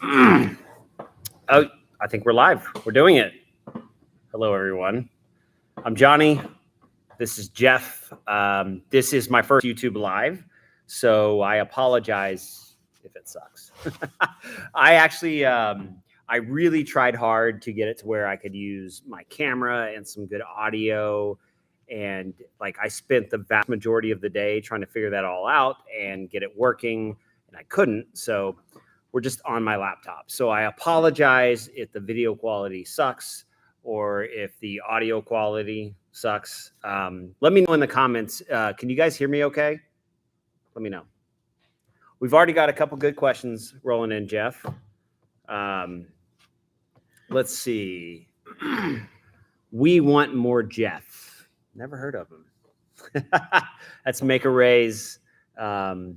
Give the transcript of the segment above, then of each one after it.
Oh, I think we're live. We're doing it. Hello, everyone. I'm Jonny. This is Jeff. This is my first YouTube live, so I apologize if it sucks. I really tried hard to get it to where I could use my camera and some good audio. And I spent the vast majority of the day trying to figure that all out and get it working, and I couldn't. So we're just on my laptop. So I apologize if the video quality sucks or if the audio quality sucks. Let me know in the comments. Can you guys hear me okay? Let me know. We've already got a couple good questions rolling in, Jeff. Let's see. We want more Jeff. Never heard of him. That's Make a Raise. And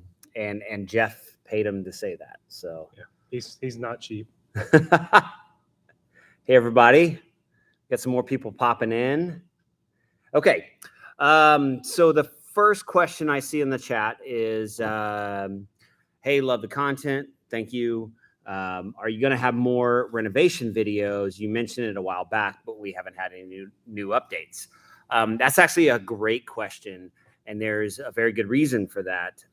Jeff paid him to say that. So yeah, he's not cheap. Hey, everybody. Got some more people popping in. Okay. So the first question I see in the chat is, hey, love the content. Thank you. Are you going to have more renovation videos? You mentioned it a while back, but we haven't had any new updates. That's actually a great question, and there's a very good reason for that.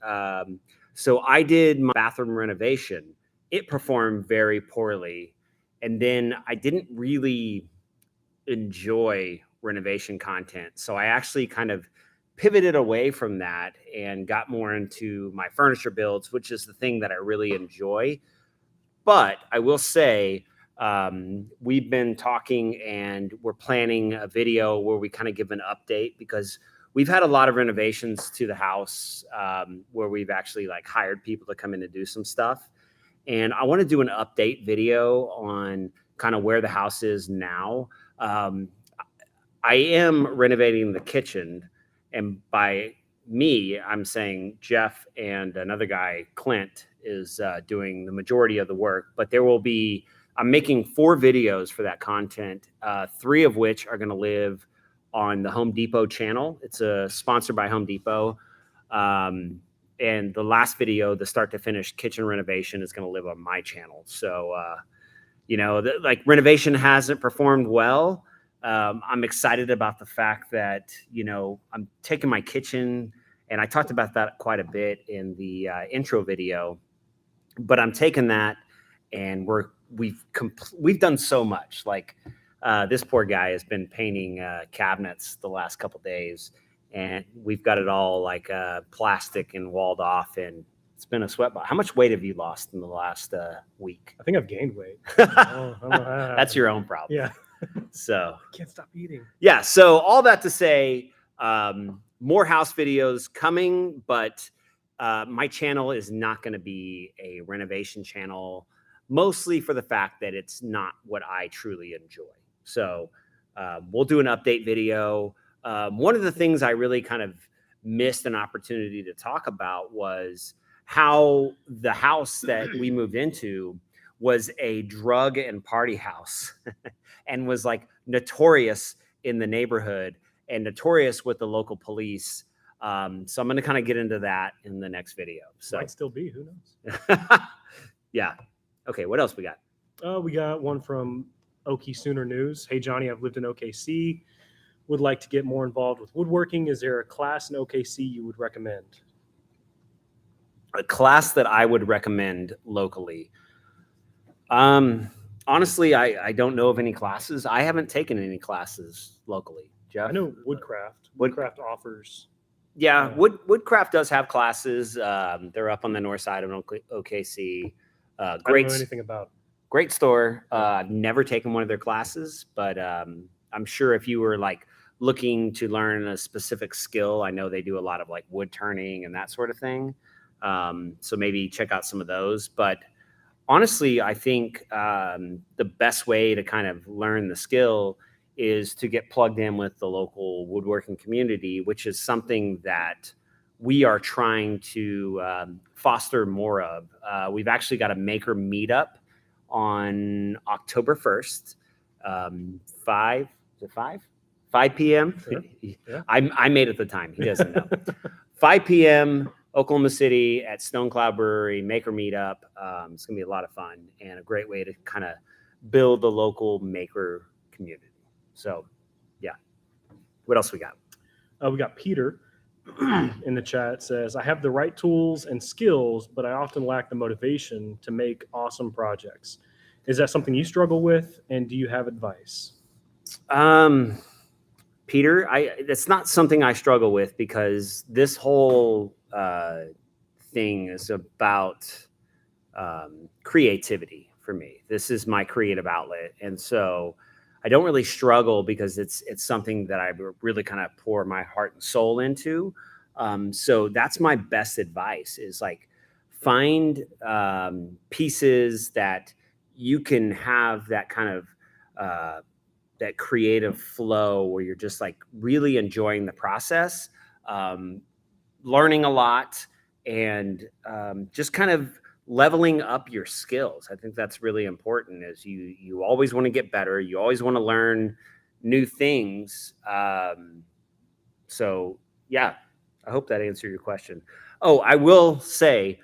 So I did my bathroom renovation. It performed very poorly, and then I didn't really enjoy renovation content. So I actually kind of pivoted away from that and got more into my furniture builds, which is the thing that I really enjoy. But I will say, we've been talking and we're planning a video where we kind of give an update, because we've had a lot of renovations to the house where we've actually hired people to come in and do some stuff. And I want to do an update video on kind of where the house is now. I am renovating the kitchen, and by me, I'm saying Jeff and another guy, Clint, is doing the majority of the work. But there will be, I'm making 4 videos for that content, 3 of which are going to live on the Home Depot channel. It's sponsored by Home Depot. And the last video, the start to finish kitchen renovation, is going to live on my channel. So, renovation hasn't performed well. I'm excited about the fact that, I'm taking my kitchen, and I talked about that quite a bit in the intro video, but I'm taking that, and we've done so much. This poor guy has been painting cabinets the last couple days, and we've got it all plastic and walled off, and it's been a sweat box. How much weight have you lost in the last week? I think I've gained weight. I don't know how. That's your own problem. Yeah. So I can't stop eating. Yeah. So all that to say, more house videos coming, but my channel is not going to be a renovation channel, mostly for the fact that it's not what I truly enjoy. So we'll do an update video. One of the things I really kind of missed an opportunity to talk about was how the house that we moved into was a drug and party house and was notorious in the neighborhood and notorious with the local police. So I'm going to kind of get into that in the next video. So might still be, who knows? Yeah. Okay. What else we got? We got one from Okie Sooner News. Hey, Jonny, I've lived in OKC. Would like to get more involved with woodworking. Is there a class in OKC you would recommend? A class that I would recommend locally. Honestly, I don't know of any classes. I haven't taken any classes locally. Jeff? I know Woodcraft. Woodcraft offers. Yeah, Woodcraft does have classes. They're up on the north side of OKC. I don't know anything about. Great store. I've never taken one of their classes, but I'm sure if you were looking to learn a specific skill, I know they do a lot of wood turning and that sort of thing. So maybe check out some of those. But honestly, I think the best way to kind of learn the skill is to get plugged in with the local woodworking community, which is something that we are trying to foster more of. We've actually got a maker meetup on October 1st, 5 p.m. Sure. Yeah. I made it the time. He doesn't know. 5 p.m. Oklahoma City at Stone Cloud Brewery, Maker Meetup. It's going to be a lot of fun and a great way to kind of build the local maker community. So, yeah. What else we got? We got Peter in the chat says, I have the right tools and skills, but I often lack the motivation to make awesome projects. Is that something you struggle with? And do you have advice? Peter, that's not something I struggle with, because this whole thing is about creativity for me. This is my creative outlet. And so I don't really struggle, because it's something that I really kind of pour my heart and soul into. So that's my best advice, is like find pieces that you can have that kind of that creative flow where you're just like really enjoying the process, learning a lot, and just kind of leveling up your skills. I think that's really important, is you always want to get better. You always want to learn new things. So yeah, I hope that answered your question. Oh, I will say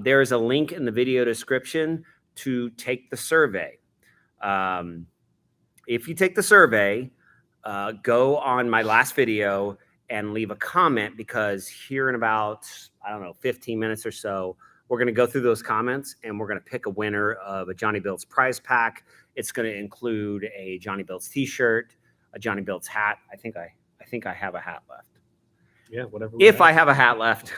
there is a link in the video description to take the survey. If you take the survey, go on my last video and leave a comment, because here in about, 15 minutes or so, we're going to go through those comments and we're going to pick a winner of a Jonny Builds prize pack. It's going to include a Jonny Builds t-shirt, a Jonny Builds hat. I think I have a hat left. Yeah, whatever. If I have a hat left,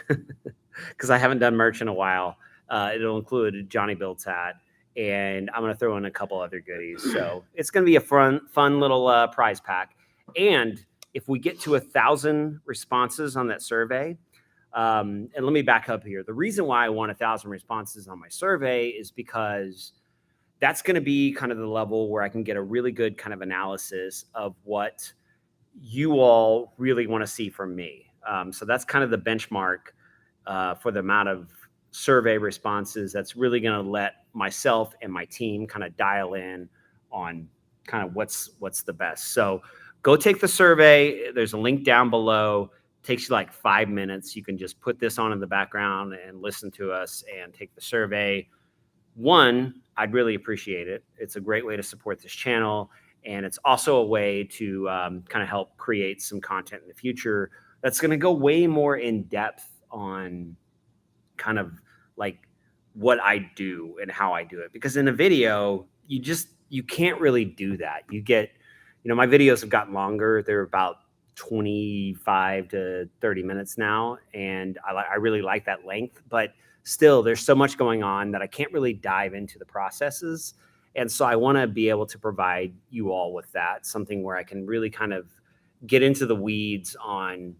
because I haven't done merch in a while, it'll include a Jonny Builds hat, and I'm going to throw in a couple other goodies. So it's going to be a fun little prize pack. And if we get to 1,000 responses on that survey, and let me back up here. The reason why I want 1,000 responses on my survey is because that's going to be kind of the level where I can get a really good kind of analysis of what you all really want to see from me. So that's kind of the benchmark for the amount of survey responses that's really going to let myself and my team kind of dial in on kind of what's the best. So go take the survey. There's a link down below. Takes you like 5 minutes. You can just put this on in the background and listen to us and take the survey. One, I'd really appreciate it. It's a great way to support this channel. And it's also a way to kind of help create some content in the future that's going to go way more in depth on kind of like what I do and how I do it. Because in a video, you can't really do that. You get, my videos have gotten longer. They're about 25 to 30 minutes now. And I really like that length, but still there's so much going on that I can't really dive into the processes. And so I want to be able to provide you all with that, something where I can really kind of get into the weeds on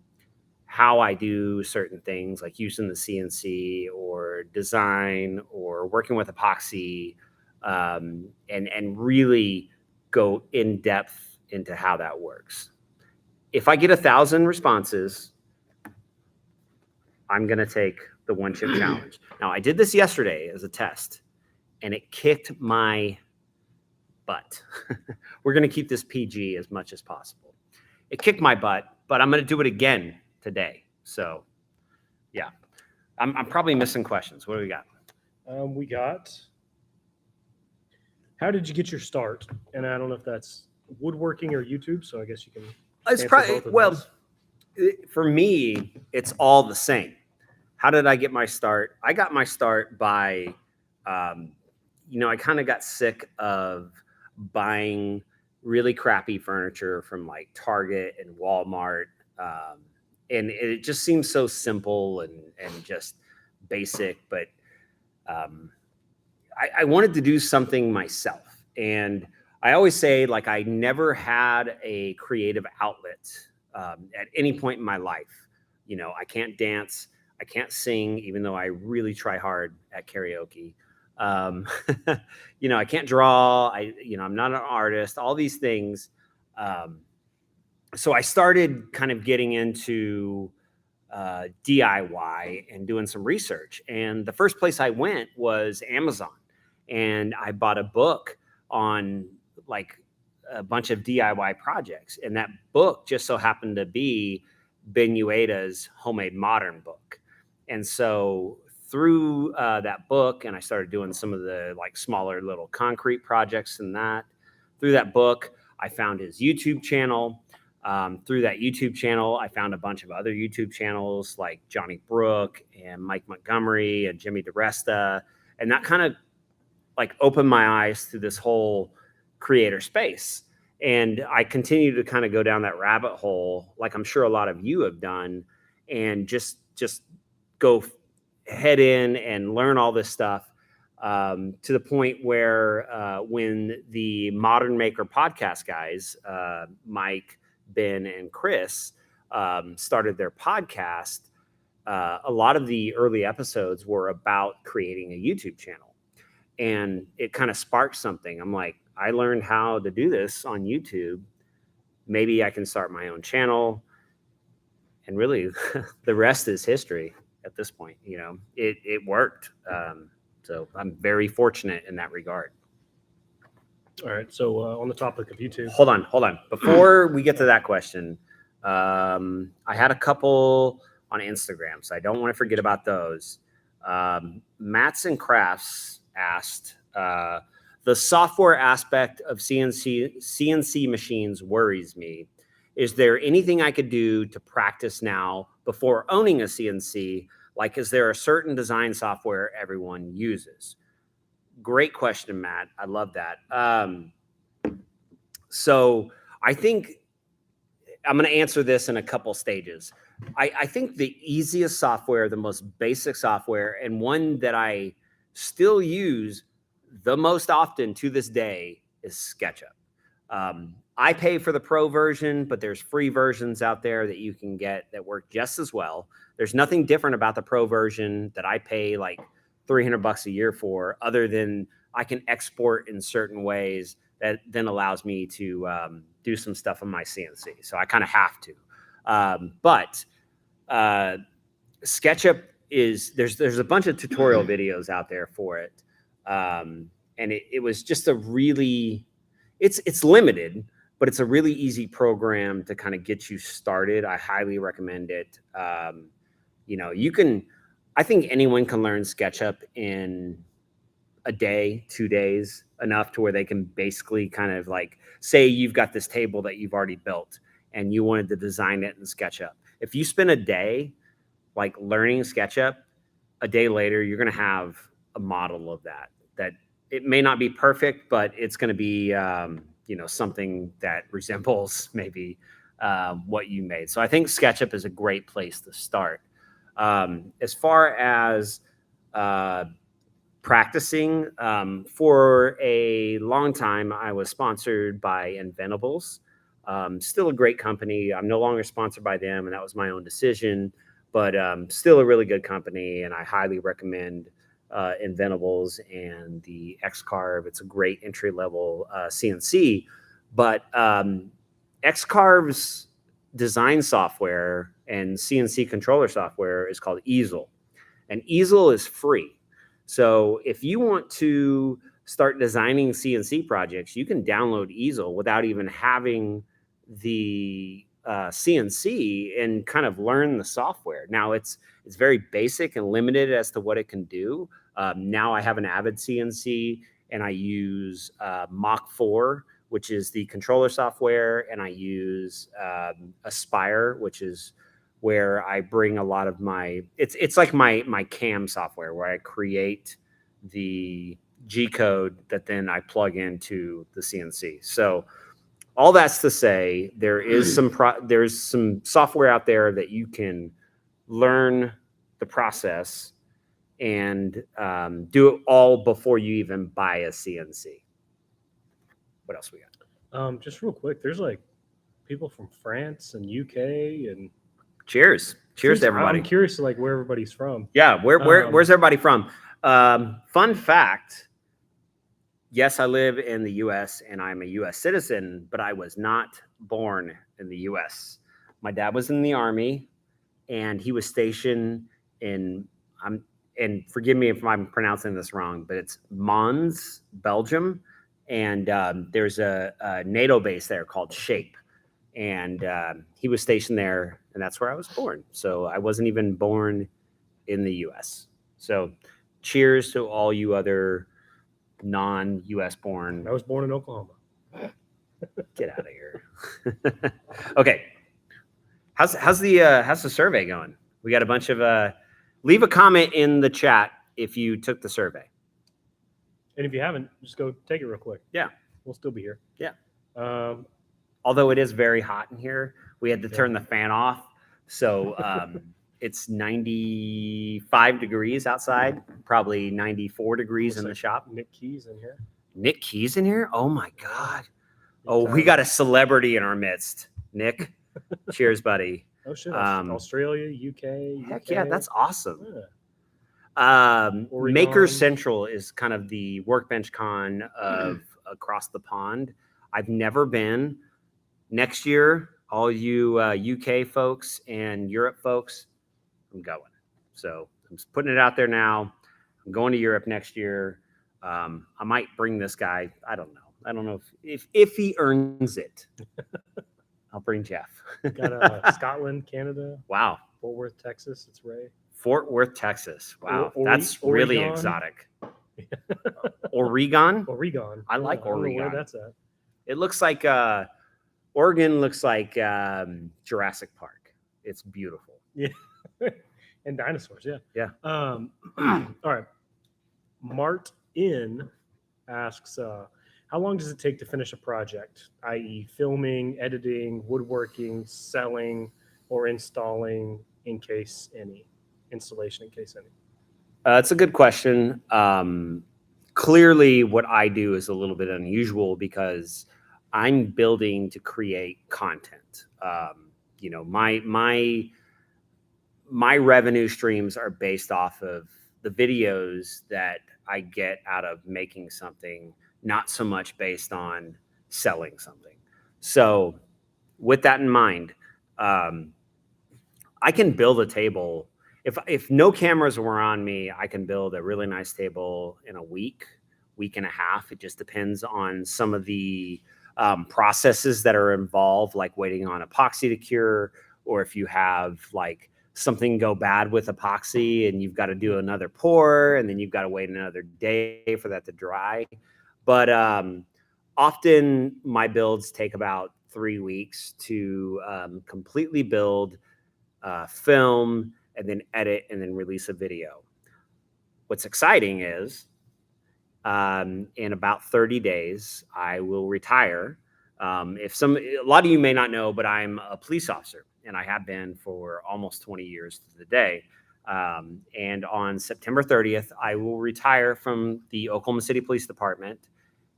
how I do certain things, like using the CNC or design or working with epoxy, and really go in depth into how that works. If I get 1,000 responses, I'm going to take the one chip challenge. Now, I did this yesterday as a test, and it kicked my butt. We're going to keep this PG as much as possible. It kicked my butt, but I'm going to do it again today. So, yeah, I'm probably missing questions. What do we got? We got, how did you get your start? And I don't know if that's woodworking or YouTube, so I guess you can. It's probably, well, for me, it's all the same. How did I get my start? I got my start by, I kind of got sick of buying really crappy furniture from like Target and Walmart. And it just seems so simple and just basic, but I wanted to do something myself. And I always say, like, I never had a creative outlet at any point in my life. I can't dance, I can't sing, even though I really try hard at karaoke. I can't draw. I'm not an artist, all these things. So I started kind of getting into DIY and doing some research. And the first place I went was Amazon. And I bought a book on like a bunch of DIY projects. And that book just so happened to be Ben Ueda's Homemade Modern book. And so through that book, and I started doing some of the like smaller little concrete projects and that. Through that book, I found his YouTube channel. Through that YouTube channel, I found a bunch of other YouTube channels like Johnny Brook and Mike Montgomery and Jimmy DeResta. And that kind of like opened my eyes to this whole creator space. And I continue to kind of go down that rabbit hole, like I'm sure a lot of you have done, and just go head in and learn all this stuff, to the point where when the Modern Maker podcast guys, Mike, Ben, and Chris, started their podcast, a lot of the early episodes were about creating a YouTube channel. And it kind of sparked something. I'm like, I learned how to do this on YouTube. Maybe I can start my own channel. And really, the rest is history at this point. You know, it worked. So I'm very fortunate in that regard. All right. So on the topic of YouTube. Hold on. Before we get to that question, I had a couple on Instagram, so I don't want to forget about those. Mats and Crafts asked, the software aspect of CNC machines worries me. Is there anything I could do to practice now before owning a CNC? Like, is there a certain design software everyone uses? Great question, Matt. I love that. So I think I'm going to answer this in a couple stages. I think the easiest software, the most basic software, and one that I still use the most often to this day is SketchUp. I pay for the pro version, but there's free versions out there that you can get that work just as well. There's nothing different about the pro version that I pay like $300 a year for, other than I can export in certain ways that then allows me to do some stuff on my CNC. So I kind of have to. But SketchUp is, there's a bunch of tutorial videos out there for it. And it was just a really, it's limited, but it's a really easy program to kind of get you started. I highly recommend it. I think anyone can learn SketchUp in a day, 2 days, enough to where they can basically kind of like, say you've got this table that you've already built and you wanted to design it in SketchUp. If you spend a day like learning SketchUp, a day later, you're going to have a model of that it may not be perfect, but it's going to be, something that resembles maybe what you made. So I think SketchUp is a great place to start. As far as practicing, for a long time, I was sponsored by Inventables. Still a great company. I'm no longer sponsored by them, and that was my own decision, but still a really good company, and I highly recommend Inventables and the X-Carve. It's a great entry-level CNC, but X-Carve's design software and CNC controller software is called Easel, and Easel is free. So if you want to start designing CNC projects, you can download Easel without even having the CNC and kind of learn the software. Now it's very basic and limited as to what it can do. Now I have an Avid CNC and I use Mach 4, which is the controller software, and I use Aspire, which is where I bring a lot of my, it's like my CAM software where I create the G code that then I plug into the CNC. So all that's to say, there is there's some software out there that you can learn the process and do it all before you even buy a CNC. What else we got? Just real quick, there's like people from France and UK and cheers to everybody. I'm curious to like where everybody's from. Yeah, where's everybody from? Fun fact. Yes, I live in the U.S. and I'm a U.S. citizen, but I was not born in the U.S. My dad was in the Army, and he was stationed in, and forgive me if I'm pronouncing this wrong, but it's Mons, Belgium, and there's a NATO base there called Shape, and he was stationed there, and that's where I was born. So I wasn't even born in the US. So cheers to all you other non-US born. I was born in Oklahoma. Get out of here. Okay. How's the survey going? We got a bunch of leave a comment in the chat if you took the survey. And if you haven't, just go take it real quick. Yeah. We'll still be here. Yeah. Although it is very hot in here, we had to turn the fan off. So it's 95 degrees outside, probably 94 degrees in the shop. Nick Keys in here. Nick Keys in here? Oh my God. Oh, we got a celebrity in our midst. Nick, cheers, buddy. Oh shit. Australia, UK. Heck yeah, that's awesome. Yeah. Maker Central is kind of the workbench con of across the pond. I've never been. Next year, all you UK folks and Europe folks, I'm going. So I'm just putting it out there now. I'm going to Europe next year. I might bring this guy. I don't know. I don't know if he earns it. I'll bring Jeff. Got Scotland, Canada. Wow. Fort Worth, Texas. It's Ray. Fort Worth, Texas. Wow. That's really exotic. Oregon? Oregon. I like Oregon. I don't know where that's at. It looks like Oregon looks like Jurassic Park. It's beautiful. Yeah. And dinosaurs, yeah. Yeah. All right. Mart In asks, how long does it take to finish a project, i.e. filming, editing, woodworking, selling, or installing installation in case any? It's a good question. Clearly what I do is a little bit unusual because I'm building to create content. You know, my revenue streams are based off of the videos that I get out of making something, not so much based on selling something. So with that in mind, I can build a table. If no cameras were on me, I can build a really nice table in a week and a half. It just depends on some of the processes that are involved, like waiting on epoxy to cure, or if you have like something go bad with epoxy and you've got to do another pour and then you've got to wait another day for that to dry. But often my builds take about 3 weeks to completely build, film, and then edit and then release a video. What's exciting is in about 30 days, I will retire. A lot of you may not know, but I'm a police officer and I have been for almost 20 years to the day. And on September 30th, I will retire from the Oklahoma City Police Department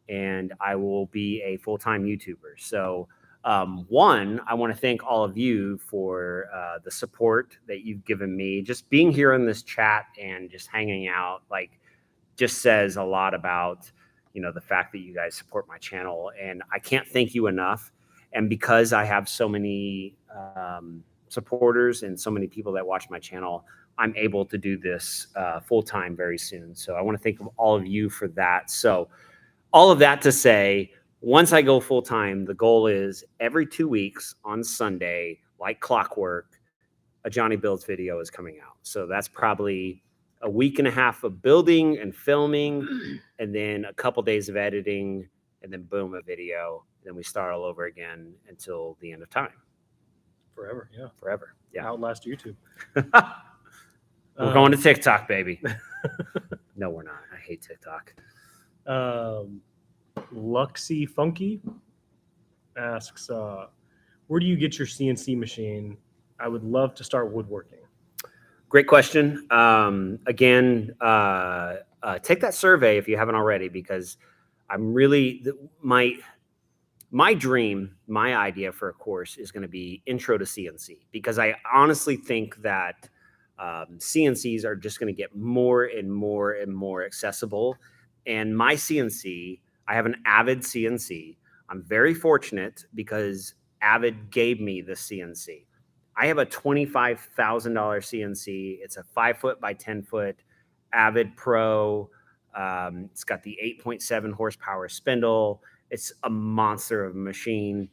and I will be a full-time YouTuber. So one, I want to thank all of you for the support that you've given me. Just being here in this chat and just hanging out, like, just says a lot about, you know, the fact that you guys support my channel. And I can't thank you enough. And because I have so many supporters and so many people that watch my channel, I'm able to do this full-time very soon. So I want to thank all of you for that. So all of that to say, once I go full-time, the goal is every 2 weeks on Sunday, like clockwork, a Jonny Builds video is coming out. So that's probably a week and a half of building and filming, and then a couple days of editing, and then boom, a video. Then we start all over again until the end of time. Forever, yeah. Forever, yeah. Outlast YouTube. We're going to TikTok, baby. No, we're not. I hate TikTok. Luxy Funky asks, where do you get your CNC machine? I would love to start woodworking. Great question. Again, take that survey if you haven't already, because I'm really, my dream, my idea for a course is going to be Intro to CNC, because I honestly think that CNCs are just going to get more and more and more accessible. And my CNC, I have an Avid CNC. I'm very fortunate because Avid gave me the CNC. I have a $25,000 CNC. It's a 5-foot by 10-foot Avid Pro. It's got the 8.7 horsepower spindle. It's a monster of a machine.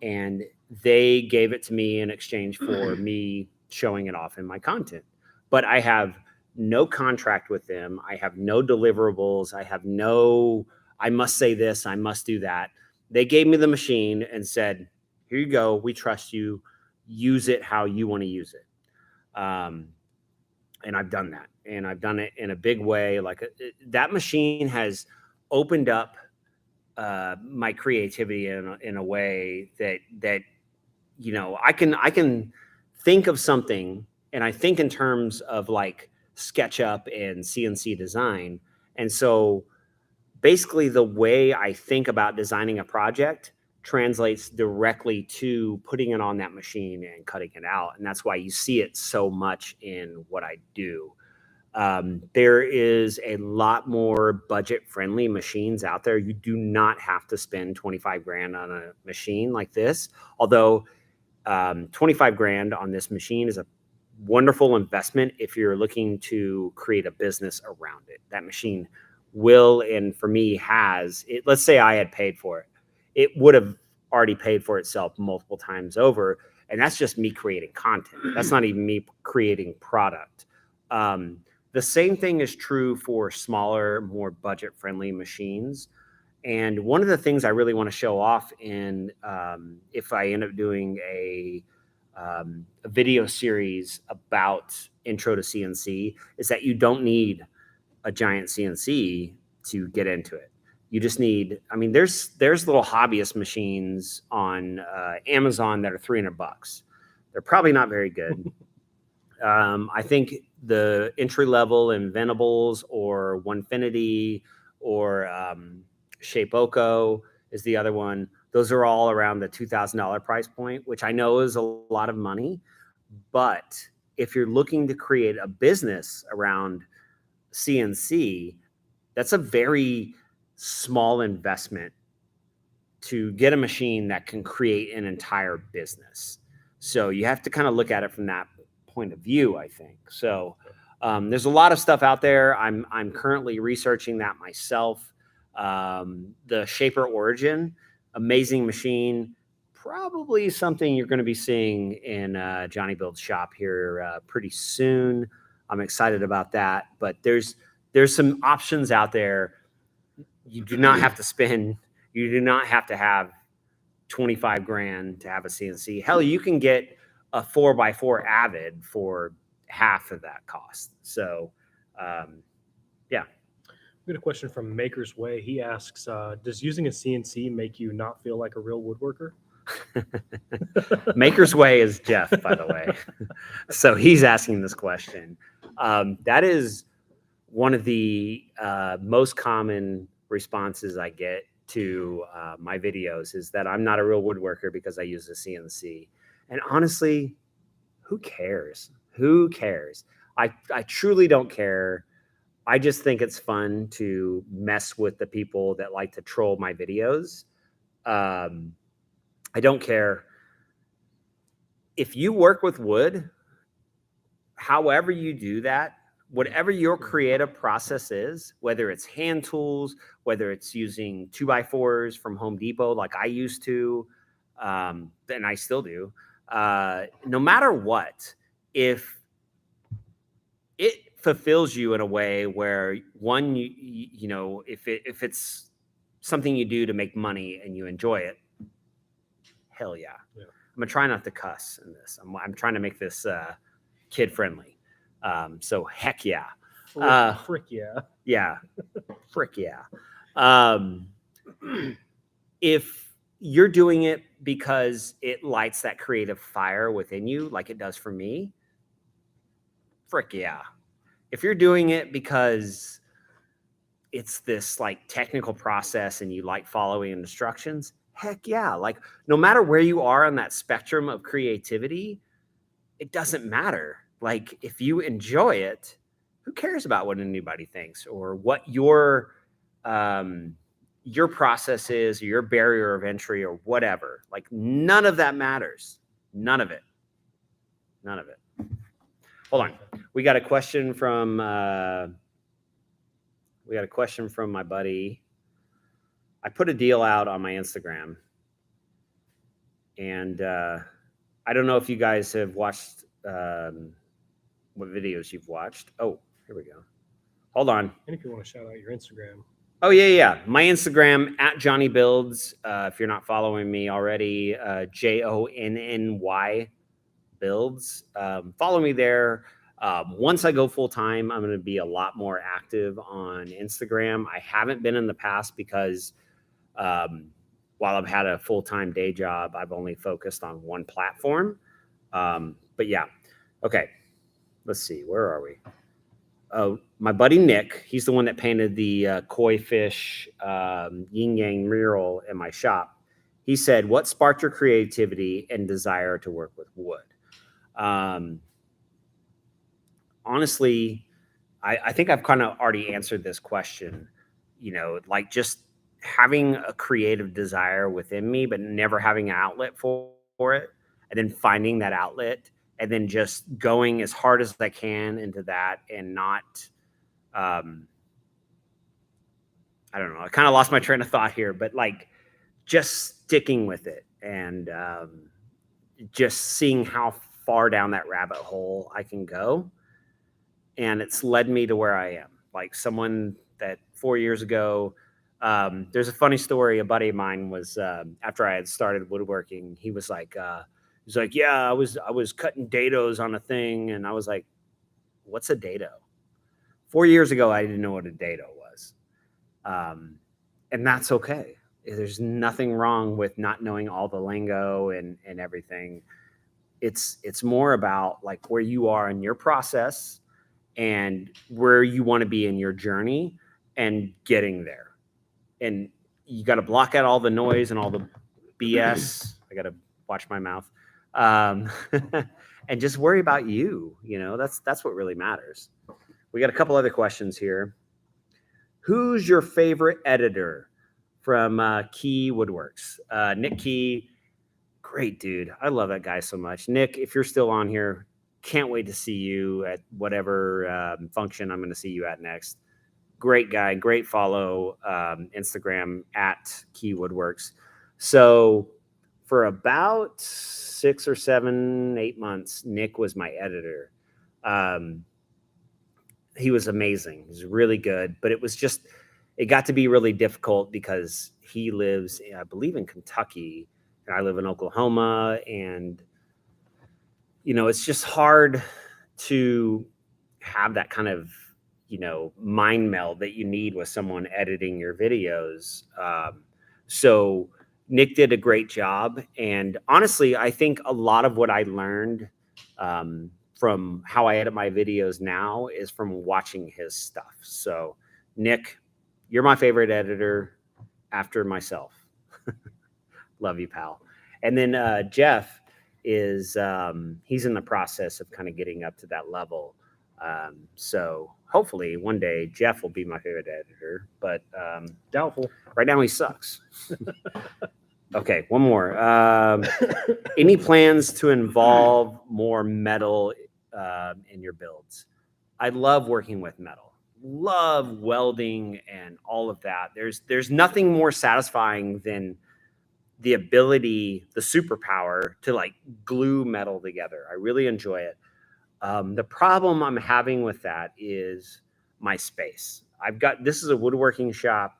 And they gave it to me in exchange for me showing it off in my content. but I have no contract with them. I have no deliverables. I must say this, I must do that. They gave me the machine and said, here you go. We trust you. Use it how you want to use it. And I've done that, and I've done it in a big way. Like that machine has opened up my creativity in a way that I can think of something, and I think in terms of like SketchUp and CNC design. And so basically the way I think about designing a project translates directly to putting it on that machine and cutting it out. And that's why you see it so much in what I do. There is a lot more budget-friendly machines out there. You do not have to spend 25 grand on a machine like this. Although 25 grand on this machine is a wonderful investment if you're looking to create a business around it. That machine will, and for me has it. Let's say I had paid for it, it would have already paid for itself multiple times over. And that's just me creating content. That's not even me creating product. The same thing is true for smaller, more budget-friendly machines. And one of the things I really want to show off in, if I end up doing a video series about intro to CNC, is that you don't need a giant CNC to get into it. You just need, I mean, there's little hobbyist machines on Amazon that are $300. They're probably not very good. I think the entry level Inventables or Onefinity or Shapeoko is the other one. Those are all around the $2,000 price point, which I know is a lot of money. But if you're looking to create a business around CNC, that's a very small investment to get a machine that can create an entire business. So you have to kind of look at it from that point of view, I think. So there's a lot of stuff out there. I'm currently researching that myself. The Shaper Origin, amazing machine, probably something you're going to be seeing in Jonny Build's shop here pretty soon. I'm excited about that. But there's some options out there. You do not have to spend. You do not have to have 25 grand to have a CNC. Hell, you can get a 4x4 Avid for half of that cost. So, yeah. We got a question from Maker's Way. He asks, does using a CNC make you not feel like a real woodworker? Maker's Way is Jeff, by the way. So he's asking this question. That is one of the most common responses I get to my videos is that I'm not a real woodworker because I use a CNC. And honestly, who cares? Who cares? I truly don't care. I just think it's fun to mess with the people that like to troll my videos. I don't care. If you work with wood, however you do that, whatever your creative process is, whether it's hand tools, whether it's using 2x4s from Home Depot like I used to, and I still do, no matter what, if it fulfills you in a way where one, you know, if it's something you do to make money and you enjoy it, hell yeah. I'm gonna try not to cuss in this. I'm trying to make this kid friendly. So heck yeah. Frick yeah. Yeah. Frick yeah. If you're doing it because it lights that creative fire within you, like it does for me, frick yeah. If you're doing it because it's this like technical process and you like following instructions, heck yeah. Like no matter where you are on that spectrum of creativity, it doesn't matter. Like if you enjoy it, who cares about what anybody thinks or what your process is or your barrier of entry or whatever. Like none of that matters. None of it. None of it. Hold on. We got a question from my buddy. I put a deal out on my Instagram, and I don't know if you guys have watched what videos you've watched. Oh, here we go. Hold on. And if you want to shout out your Instagram. Oh, yeah. My Instagram, at Jonny Builds. If you're not following me already, JONNY Builds. Follow me there. Once I go full time, I'm going to be a lot more active on Instagram. I haven't been in the past because while I've had a full-time day job, I've only focused on one platform. But yeah. Okay. Let's see. Where are we? Oh, my buddy Nick, he's the one that painted the koi fish yin yang mural in my shop. He said, what sparked your creativity and desire to work with wood? Honestly, I think I've kind of already answered this question, like just having a creative desire within me, but never having an outlet for it, and then finding that outlet, and then just going as hard as I can into that, and not, I don't know, I kind of lost my train of thought here, but like just sticking with it, and just seeing how far down that rabbit hole I can go. And it's led me to where I am. Like someone that 4 years ago, there's a funny story. A buddy of mine was, after I had started woodworking, he was like, yeah, I was cutting dados on a thing. And I was like, what's a dado? 4 years ago, I didn't know what a dado was. And that's okay. There's nothing wrong with not knowing all the lingo and everything. It's more about like where you are in your process and where you want to be in your journey and getting there. And you got to block out all the noise and all the BS. I got to watch my mouth. And just worry about you. That's what really matters. We got a couple other questions here. Who's your favorite editor from Key Woodworks? Nick Key. Great dude. I love that guy so much. Nick, if you're still on here, can't wait to see you at whatever function I'm going to see you at next. Great guy, great follow. Instagram at Key Woodworks. So for about 6 or 7, 8 months, Nick was my editor. He was amazing. He was really good, but it got to be really difficult because he lives, I believe, in Kentucky, and I live in Oklahoma, and it's just hard to have that kind of, mind meld that you need with someone editing your videos. So Nick did a great job. And honestly, I think a lot of what I learned from how I edit my videos now is from watching his stuff. So Nick, you're my favorite editor after myself. Love you, pal. And then Jeff is he's in the process of kind of getting up to that level. So hopefully one day Jeff will be my favorite editor, but Doubtful. Right now he sucks. Okay, one more. Any plans to involve more metal in your builds? I love working with metal. Love welding and all of that. There's nothing more satisfying than the ability, the superpower to like glue metal together. I really enjoy it. The problem I'm having with that is my space. This is a woodworking shop.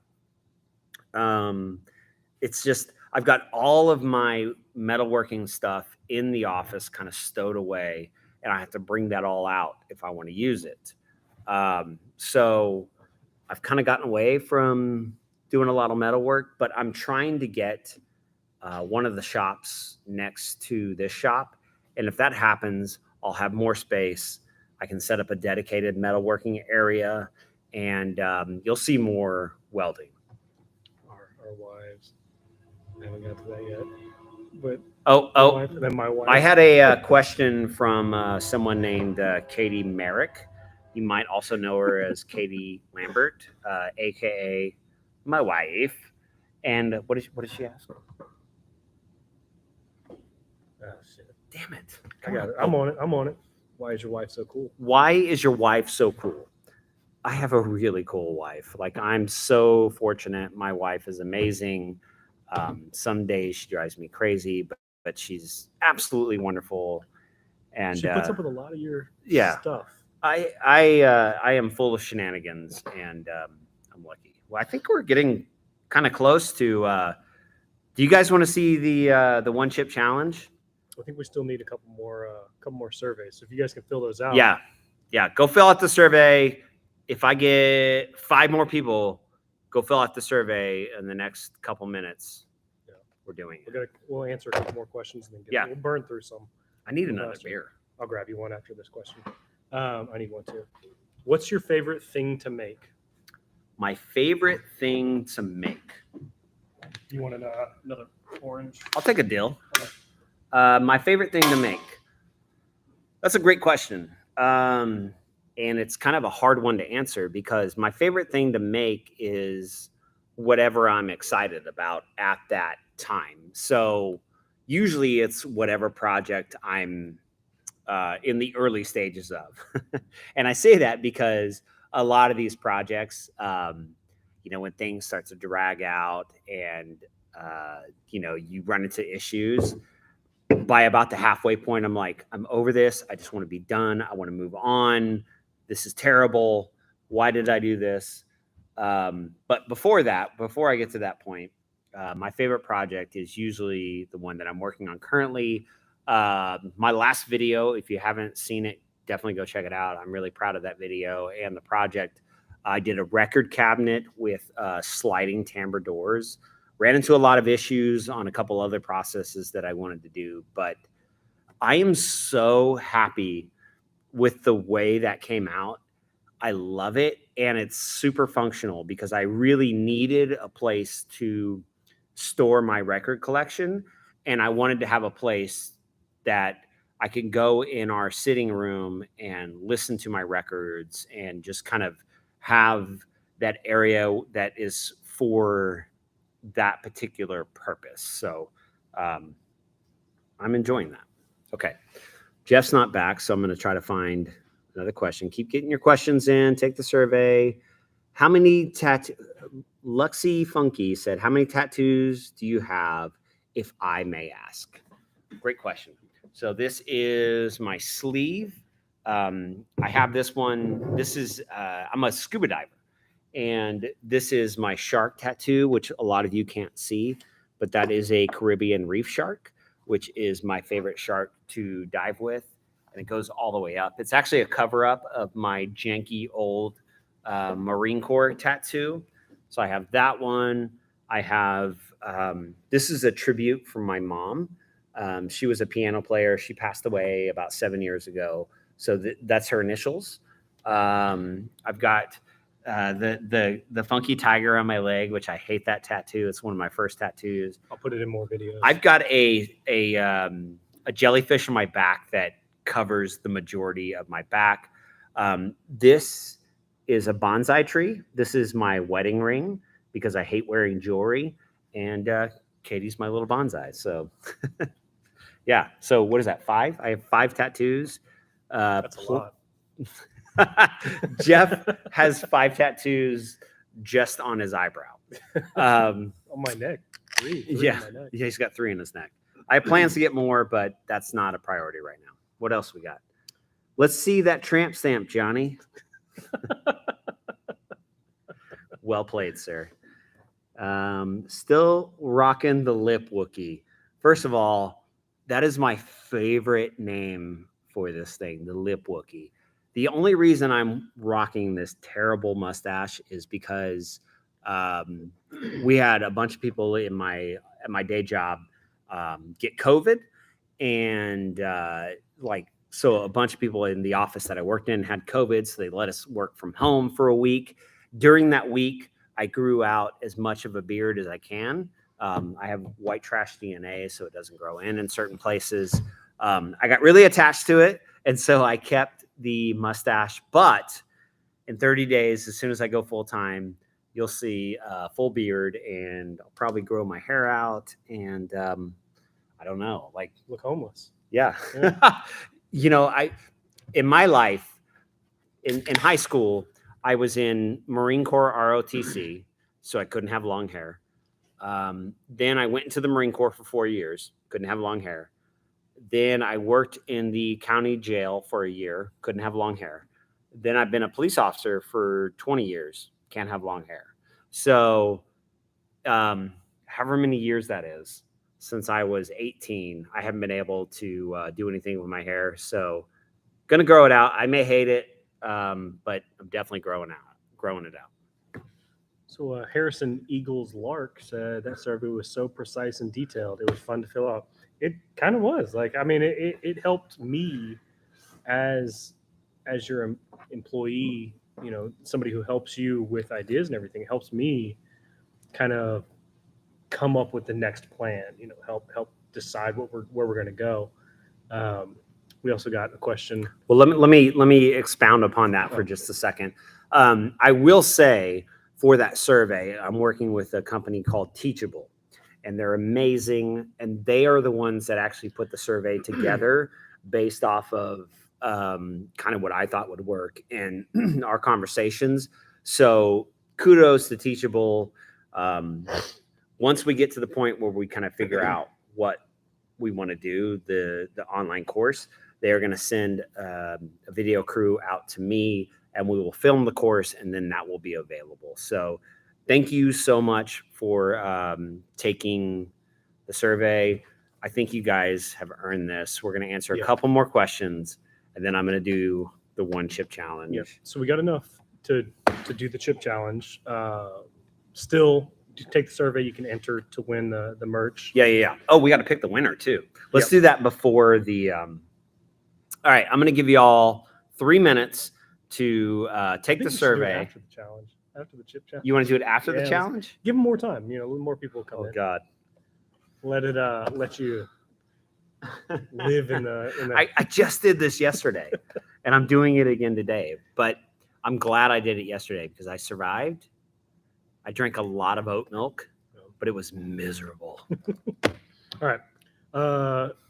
It's just, I've got all of my metalworking stuff in the office kind of stowed away, and I have to bring that all out if I want to use it. So I've kind of gotten away from doing a lot of metal work, but I'm trying to get one of the shops next to this shop. And if that happens, I'll have more space. I can set up a dedicated metalworking area, and you'll see more welding. Our wives. I haven't got to that yet. But my wife. I had a question from someone named Katie Merrick. You might also know her as Katie Lambert, aka my wife. And what did she ask? Oh, shit. Damn it! I got it. I'm on it. Why is your wife so cool? Why is your wife so cool? I have a really cool wife. Like, I'm so fortunate. My wife is amazing. Some days she drives me crazy, but she's absolutely wonderful. And She puts up with a lot of your yeah. stuff. I am full of shenanigans, and I'm lucky. Well, I think we're getting kind of close to. Do you guys want to see the one chip challenge? I think we still need a couple more surveys. So if you guys can fill those out. Yeah. Go fill out the survey. If I get 5 more people, go fill out the survey in the next couple minutes. Yeah. We're doing it. We'll answer a couple more questions and then we'll burn through some. I need another beer. I'll grab you one after this question. I need one too. What's your favorite thing to make? My favorite thing to make. You want another orange? I'll take a deal. My favorite thing to make. That's a great question. And it's kind of a hard one to answer because my favorite thing to make is whatever I'm excited about at that time. So usually it's whatever project I'm in the early stages of. And I say that because a lot of these projects, when things start to drag out and, you run into issues, by about the halfway point, I'm like, I'm over this. I just want to be done. I want to move on. This is terrible. Why did I do this? But before I get to that point, my favorite project is usually the one that I'm working on currently. My last video, if you haven't seen it, definitely go check it out. I'm really proud of that video and the project. I did a record cabinet with sliding timbre doors. Ran into a lot of issues on a couple other processes that I wanted to do, but I am so happy with the way that came out. I love it, and it's super functional because I really needed a place to store my record collection, and I wanted to have a place that I could go in our sitting room and listen to my records and just kind of have that area that is for that particular purpose. So I'm enjoying that. Okay. Jeff's not back, so I'm going to try to find another question. Keep getting your questions in. Take the survey. How many Luxy Funky said, how many tattoos do you have, if I may ask? Great question. So this is my sleeve. I have this one. This is, I'm a scuba diver. And this is my shark tattoo, which a lot of you can't see, but that is a Caribbean reef shark, which is my favorite shark to dive with. And it goes all the way up. It's actually a cover up of my janky old Marine Corps tattoo. So I have that one. I have, this is a tribute from my mom. She was a piano player. She passed away about 7 years ago. So that's her initials. I've got the funky tiger on my leg, which I hate that tattoo. It's one of my first tattoos. I'll put it in more videos. I've got a jellyfish on my back that covers the majority of my back. This is a bonsai tree. This is my wedding ring because I hate wearing jewelry. And Katie's my little bonsai. So yeah. So what is that? 5? I have 5 tattoos. That's a lot. Jeff has 5 tattoos just on his eyebrow. On my neck. 3 yeah. On my neck. Yeah, he's got 3 in his neck. I have plans to get more, but that's not a priority right now. What else we got? Let's see that tramp stamp, Jonny. Well played, sir. Still rocking the lip Wookie. First of all, that is my favorite name for this thing, the lip Wookie. The only reason I'm rocking this terrible mustache is because we had a bunch of people at my day job get COVID, and so a bunch of people in the office that I worked in had COVID, so they let us work from home for a week. During that week, I grew out as much of a beard as I can. I have white trash DNA, so it doesn't grow in certain places. I got really attached to it, and so I kept the mustache. But in 30 days, as soon as I go full time, you'll see a full beard, and I'll probably grow my hair out. And I don't know, like look homeless. Yeah. In my life, in high school, I was in Marine Corps ROTC, so I couldn't have long hair. Then I went into the Marine Corps for 4 years, couldn't have long hair. Then I worked in the county jail for a year, couldn't have long hair. Then I've been a police officer for 20 years, can't have long hair. So, however many years that is, since I was 18, I haven't been able to do anything with my hair. So, gonna grow it out. I may hate it, but I'm definitely growing it out. So Harrison Eagles Lark said that survey was so precise and detailed. It was fun to fill out. It kind of was. Like, I mean, it helped me as your employee, you know, somebody who helps you with ideas and everything. It helps me kind of come up with the next plan, you know, help decide where we're going to go. We also got a question. Well, let me expound upon that for just a second. I will say for that survey, I'm working with a company called Teachable, and they're amazing. And they are the ones that actually put the survey together based off of kind of what I thought would work in our conversations. So kudos to Teachable. Once we get to the point where we kind of figure out what we want to do, the online course, they are going to send a video crew out to me, and we will film the course, and then that will be available. So thank you so much for taking the survey. I think you guys have earned this. We're going to answer a couple more questions, and then I'm going to do the one chip challenge. Yep. So we got enough to do the chip challenge. Still, to take the survey, you can enter to win the merch. Yeah. Oh, we got to pick the winner too. Let's do that before the. All right, I'm going to give you all 3 minutes to take the survey. After the challenge, after the chip challenge. You want to do it after the challenge? Give them more time. You know, a little more people come in. Oh God. Let you live in the. I just did this yesterday, and I'm doing it again today. But I'm glad I did it yesterday because I survived. I drank a lot of oat milk, but it was miserable. All right.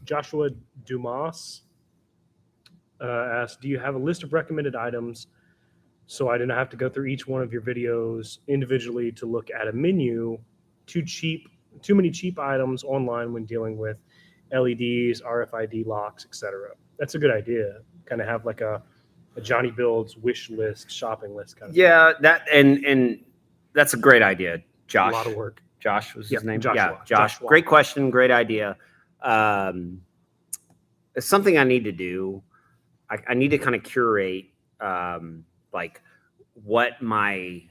Joshua Dumas asked, do you have a list of recommended items so I didn't have to go through each one of your videos individually to look at a menu? Too many cheap items online when dealing with LEDs, RFID locks, etc. That's a good idea. Kind of have like a Jonny Builds wish list, shopping list kind of thing. That and that's a great idea, Josh. A lot of work. Josh was his name. Joshua. Josh. Great question. Great idea. It's something I need to do. I need to kind of curate like what my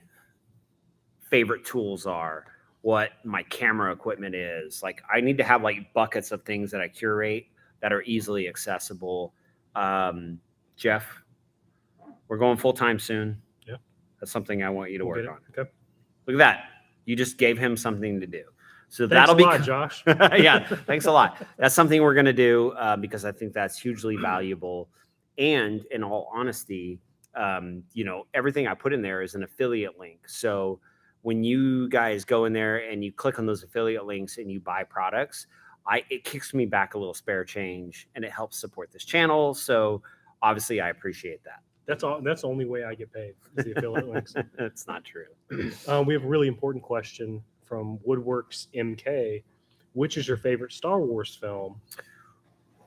favorite tools are, what my camera equipment is. Like I need to have like buckets of things that I curate that are easily accessible. Jeff, we're going full time soon. Yeah. That's something I want you to work on. Okay. Look at that. You just gave him something to do. So thanks that'll be lot, Josh. Yeah, thanks a lot. That's something we're going to do because I think that's hugely valuable. And in all honesty, you know, everything I put in there is an affiliate link. So when you guys go in there and you click on those affiliate links and you buy products, it kicks me back a little spare change and it helps support this channel. So obviously I appreciate that. That's all. That's the only way I get paid is the affiliate links. That's not true. We have a really important question from Woodworks MK. Which is your favorite Star Wars film?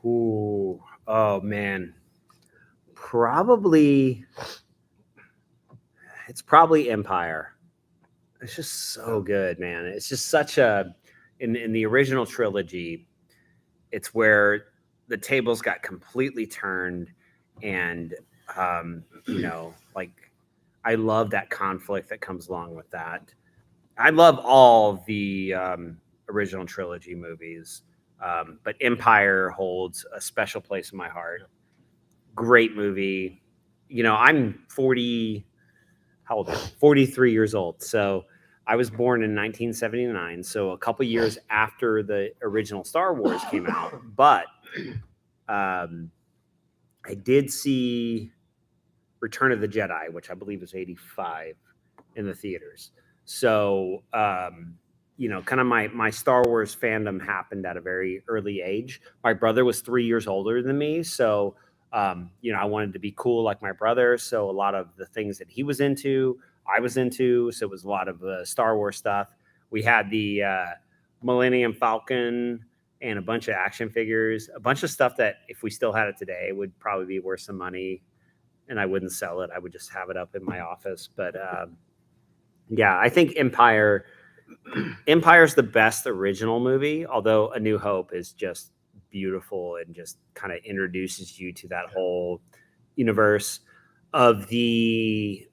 Ooh, oh man. Probably Empire. It's just so good, man. It's just such a in the original trilogy, it's where the tables got completely turned and you know, like I love that conflict that comes along with that. I love all the original trilogy movies, but Empire holds a special place in my heart. Great movie. You know, I'm 43 years old. So I was born in 1979. So a couple years after the original Star Wars came out. But I did see Return of the Jedi, which I believe was 85 in the theaters. So, you know, kind of my Star Wars fandom happened at a very early age. My brother was 3 years older than me. So, you know, I wanted to be cool like my brother. So a lot of the things that he was into, I was into. So it was a lot of Star Wars stuff. We had the Millennium Falcon and a bunch of action figures, a bunch of stuff that if we still had it today would probably be worth some money, and I wouldn't sell it. I would just have it up in my office. But yeah, I think Empire's the best original movie, although A New Hope is just beautiful and just kind of introduces you to that whole universe. Of the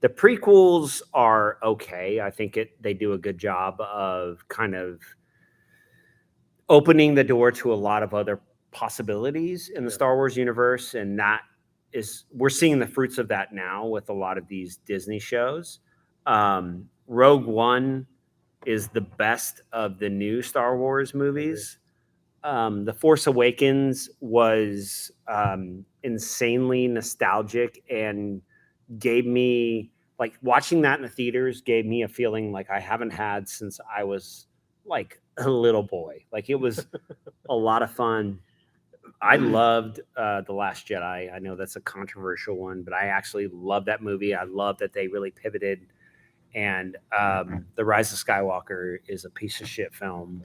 prequels are okay. I think they do a good job of kind of opening the door to a lot of other possibilities in the Star Wars universe, and we're seeing the fruits of that now with a lot of these Disney shows. Rogue One is the best of the new Star Wars movies. The Force Awakens was insanely nostalgic and gave me, like, watching that in the theaters gave me a feeling like I haven't had since I was like a little boy. Like, it was a lot of fun. I loved The Last Jedi. I know that's a controversial one, but I actually love that movie. I love that they really pivoted. And The Rise of Skywalker is a piece of shit film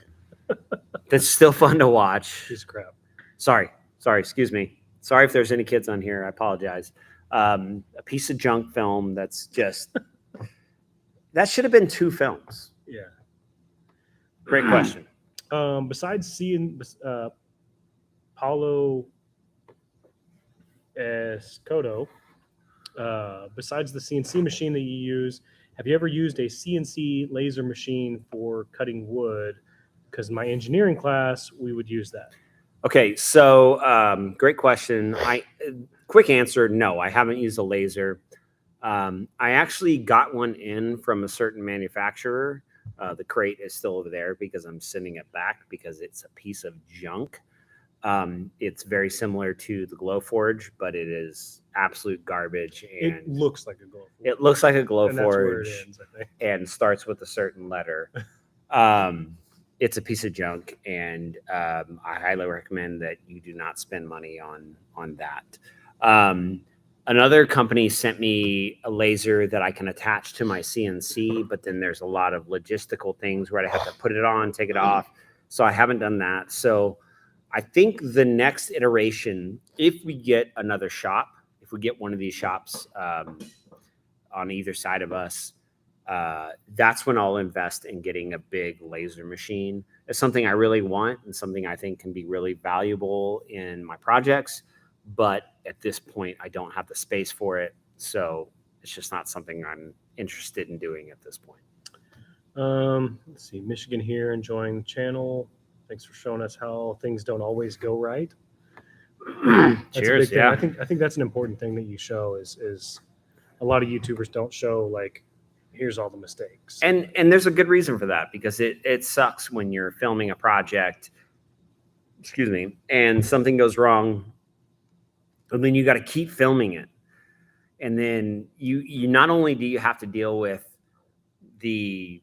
that's still fun to watch. Piece of crap. Sorry, excuse me. Sorry if there's any kids on here. I apologize. A piece of junk film that's just that should have been 2 films. Yeah. Great question. Besides seeing Paulo Escoto, besides the CNC machine that you use, have you ever used a CNC laser machine for cutting wood? Because my engineering class, we would use that. Okay, so great question. Quick answer, no, I haven't used a laser. I actually got one in from a certain manufacturer. The crate is still over there because I'm sending it back because it's a piece of junk. It's very similar to the Glowforge, but it is absolute garbage. And it looks like a Glowforge. It looks like a And that's where it Glowforge ends, I think. and starts with a certain letter. It's a piece of junk, and I highly recommend that you do not spend money on that. Another company sent me a laser that I can attach to my CNC, but then there's a lot of logistical things where I have to put it on, take it off. So I haven't done that. So I think the next iteration, if we get another shop, if we get one of these shops on either side of us, that's when I'll invest in getting a big laser machine. It's something I really want and something I think can be really valuable in my projects. But at this point, I don't have the space for it. So it's just not something I'm interested in doing at this point. Let's see, Michigan here enjoying the channel. Thanks for showing us how things don't always go right. Cheers. Yeah. I think that's an important thing that you show is a lot of YouTubers don't show, like, here's all the mistakes. And there's a good reason for that, because it sucks when you're filming a project, and something goes wrong, and then you got to keep filming it. And then you not only do you have to deal with the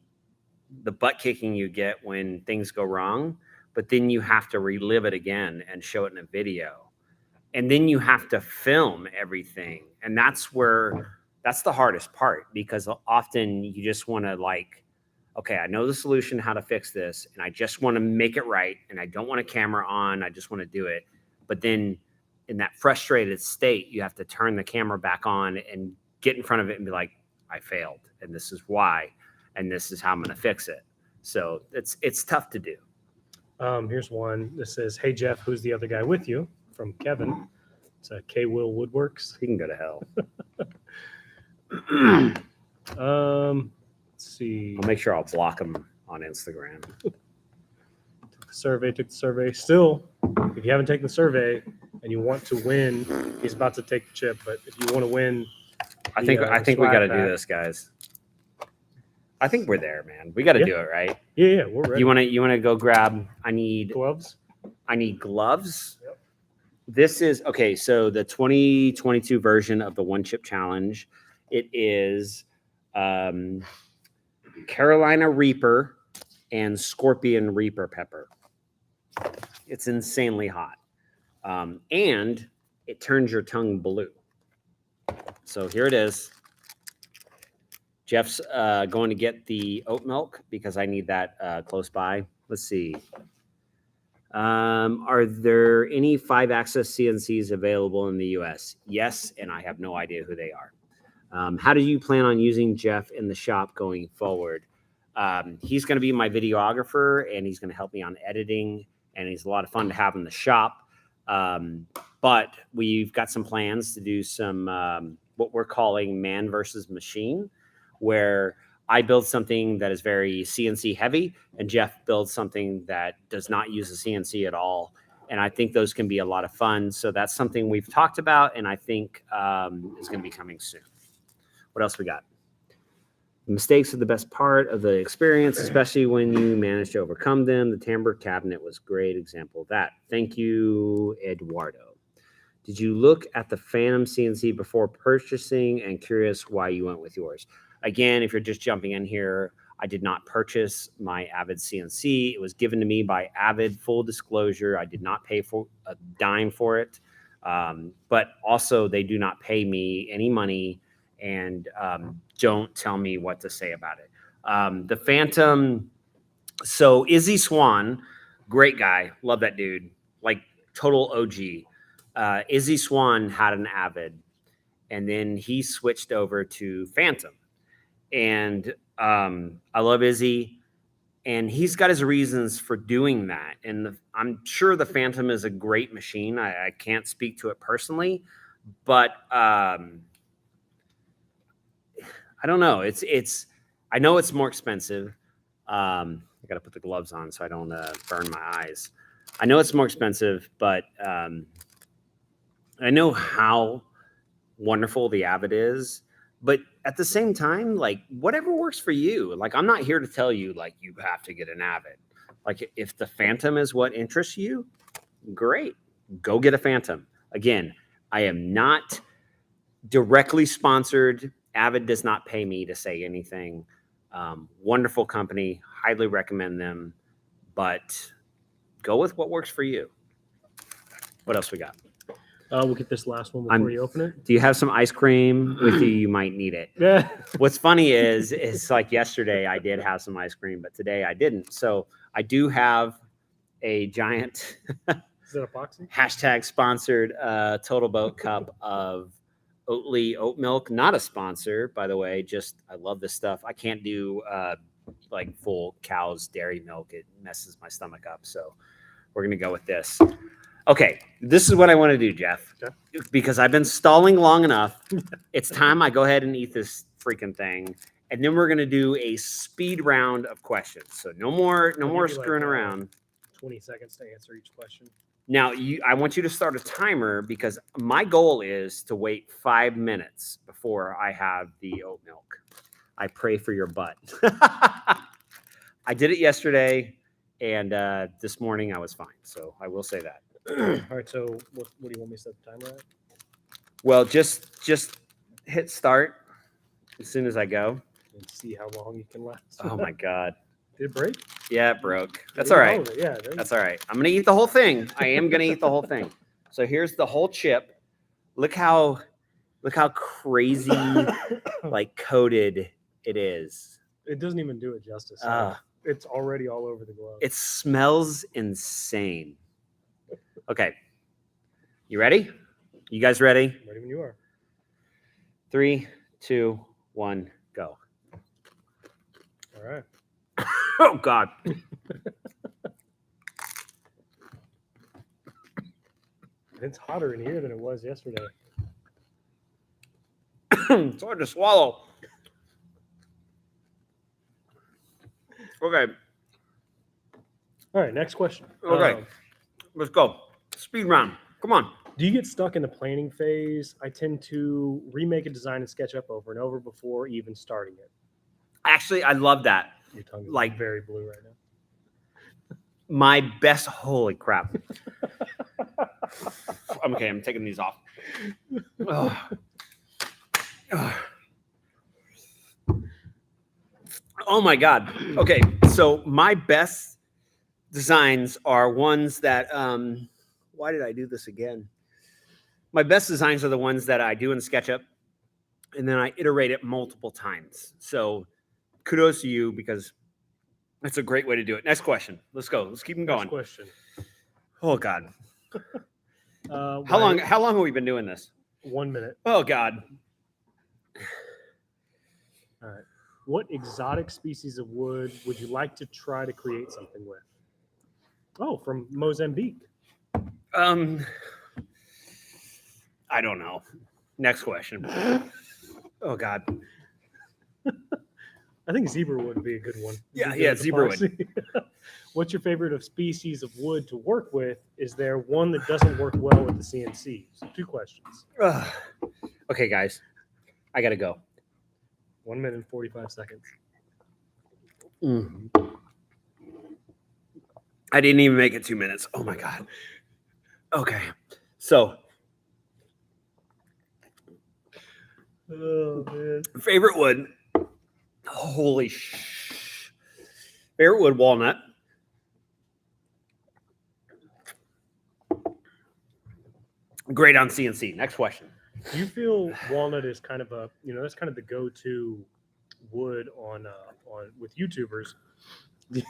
butt kicking you get when things go wrong, but then you have to relive it again and show it in a video. And then you have to film everything. And that's the hardest part, because often you just want to, like, okay, I know the solution, how to fix this, and I just want to make it right. And I don't want a camera on. I just want to do it. But then in that frustrated state, you have to turn the camera back on and get in front of it and be like, I failed, and this is why, and this is how I'm going to fix it. So it's tough to do. Here's one. This says, hey, Jeff, who's the other guy with you? From Kevin. It's a K-Will Woodworks. He can go to hell. Let's see. I'll make sure I'll block him on Instagram. Took the survey. Still, if you haven't taken the survey and you want to win, he's about to take the chip. But if you want to win, I think we got to do this, guys. I think we're there, man. We got to do it, right? Yeah, we're ready. You want to go grab? I need gloves. Yep. This is okay. So the 2022 version of the One Chip Challenge, it is Carolina Reaper and Scorpion Reaper pepper. It's insanely hot, and it turns your tongue blue. So here it is. Jeff's going to get the oat milk because I need that close by. Let's see. Are there any 5-axis CNCs available in the US? Yes, and I have no idea who they are. How do you plan on using Jeff in the shop going forward? He's going to be my videographer, and he's going to help me on editing, and he's a lot of fun to have in the shop. But we've got some plans to do some what we're calling man versus machine, where I build something that is very CNC heavy, and Jeff builds something that does not use a CNC at all. And I think those can be a lot of fun. So that's something we've talked about, and I think is going to be coming soon. What else we got? Mistakes are the best part of the experience, especially when you manage to overcome them. The timbre cabinet was a great example of that. Thank you, Eduardo. Did you look at the Phantom CNC before purchasing, and curious why you went with yours? Again, if you're just jumping in here, I did not purchase my Avid CNC. It was given to me by Avid. Full disclosure, I did not pay for a dime for it. But also, they do not pay me any money and don't tell me what to say about it. The Phantom, so Izzy Swan, great guy. Love that dude. Like total OG. Izzy Swan had an Avid, and then he switched over to Phantom. And I love Izzy, and he's got his reasons for doing that. And I'm sure the Phantom is a great machine. I can't speak to it personally, but I don't know. I know it's more expensive. I got to put the gloves on so I don't burn my eyes. I know it's more expensive, but I know how wonderful the Avid is. But at the same time, like whatever works for you. Like I'm not here to tell you like you have to get an Avid. Like if the Phantom is what interests you, great. Go get a Phantom. Again, I am not directly sponsored. Avid does not pay me to say anything. Wonderful company. Highly recommend them. But go with what works for you. What else we got? We'll get this last one before you open it. Do you have some ice cream with you? You might need it. Yeah. What's funny is it's like yesterday I did have some ice cream, but today I didn't. So I do have a giant Is that epoxy? hashtag sponsored Total Boat cup of Oatly oat milk. Not a sponsor, by the way. Just I love this stuff. I can't do like full cow's dairy milk. It messes my stomach up. So we're gonna go with this. Okay, this is what I want to do, Jeff, because I've been stalling long enough. It's time I go ahead and eat this freaking thing, and then we're gonna do a speed round of questions. So no more screwing around. 20 seconds to answer each question. Now, I want you to start a timer because my goal is to wait 5 minutes before I have the oat milk. I pray for your butt. I did it yesterday, and this morning I was fine. So I will say that. All right, so what do you want me to set the timer at? Well, just hit start as soon as I go. And see how long you can last. Oh my God. Did it break? Yeah, it broke. That's all right. Yeah, that's all right. I'm going to eat the whole thing. I am going to eat the whole thing. So here's the whole chip. Look how crazy like coated it is. It doesn't even do it justice. It's already all over the glove. It smells insane. Okay. You ready? You guys ready? Ready when you are. 3, 2, 1, go. All right. Oh, God. It's hotter in here than it was yesterday. It's hard to swallow. Okay. All right, next question. Okay. Let's go. Speed round. Come on. Do you get stuck in the planning phase? I tend to remake a design and sketch up over and over before even starting it. Actually, I love that. Your tongue is Like- very blue right now. My best, holy crap. Okay, I'm taking these off. Oh my God. Okay, so my best designs are ones that, why did I do this again? My best designs are the ones that I do in SketchUp. and then I iterate it multiple times. So kudos to you because that's a great way to do it. Next question. Let's go. Let's keep them going. Next question. Oh God. How How long have we been doing this? 1 minute. Oh God. All right. What exotic species of wood would you like to try to create something with? Oh, from Mozambique. I don't know. Next question. Oh God. I think zebra wood would be a good one. Yeah, zebra wood. What's your favorite of species of wood to work with? Is there one that doesn't work well with the CNC? So 2 questions. Okay, guys. I gotta go. 1 minute and 45 seconds. I didn't even make it 2 minutes. Oh my God. Okay. So Oh man. favorite wood. Favorite wood, walnut. Great on CNC. Next question. Do you feel walnut is kind of a, that's kind of the go-to wood on with YouTubers? Do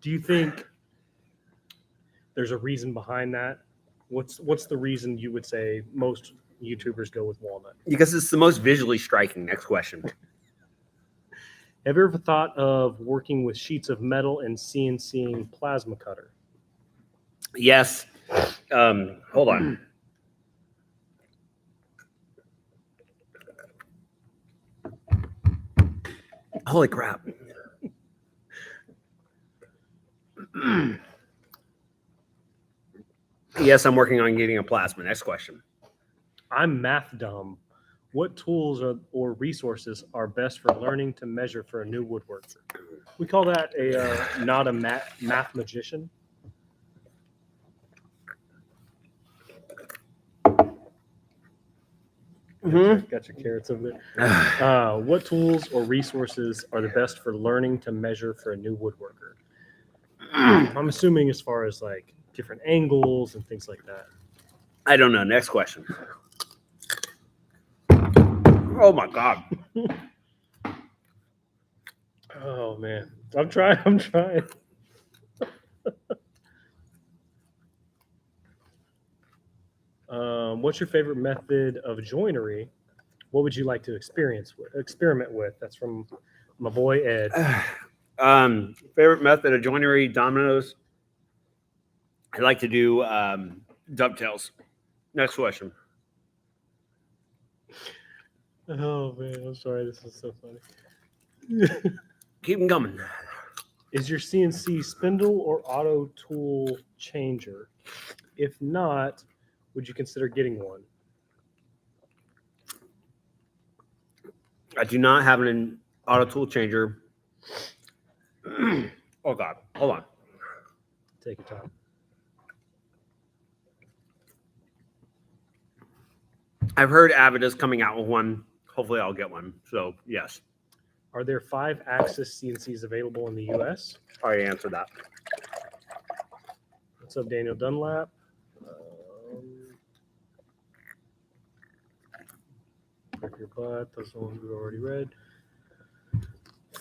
you think there's a reason behind that? What's the reason you would say most YouTubers go with walnut? Because it's the most visually striking. Next question. Have you ever thought of working with sheets of metal and CNCing plasma cutter? Yes. Hold on. Holy crap. Yes, I'm working on getting a plasma. Next question. I'm math dumb. What tools or resources are best for learning to measure for a new woodworker? We call that a not a math magician. Got your carrots over there. What tools or resources are the best for learning to measure for a new woodworker? I'm assuming as far as like different angles and things like that. I don't know. Next question. Oh my God. Oh man. I'm trying. What's your favorite method of joinery? What would you like to experiment with? That's from my boy Ed. Favorite method of joinery, dominoes. I like to do dovetails. Next question. Oh man, I'm sorry. This is so funny. Keep them coming. Is your CNC spindle or auto tool changer? If not, would you consider getting one? I do not have an auto tool changer. Oh God. Hold on. Take your time. I've heard Avid is coming out with one. Hopefully I'll get one. So yes. Are there 5-axis CNCs available in the U.S.? I already answered that. What's up, Daniel Dunlap? Break your butt. Those ones we already read.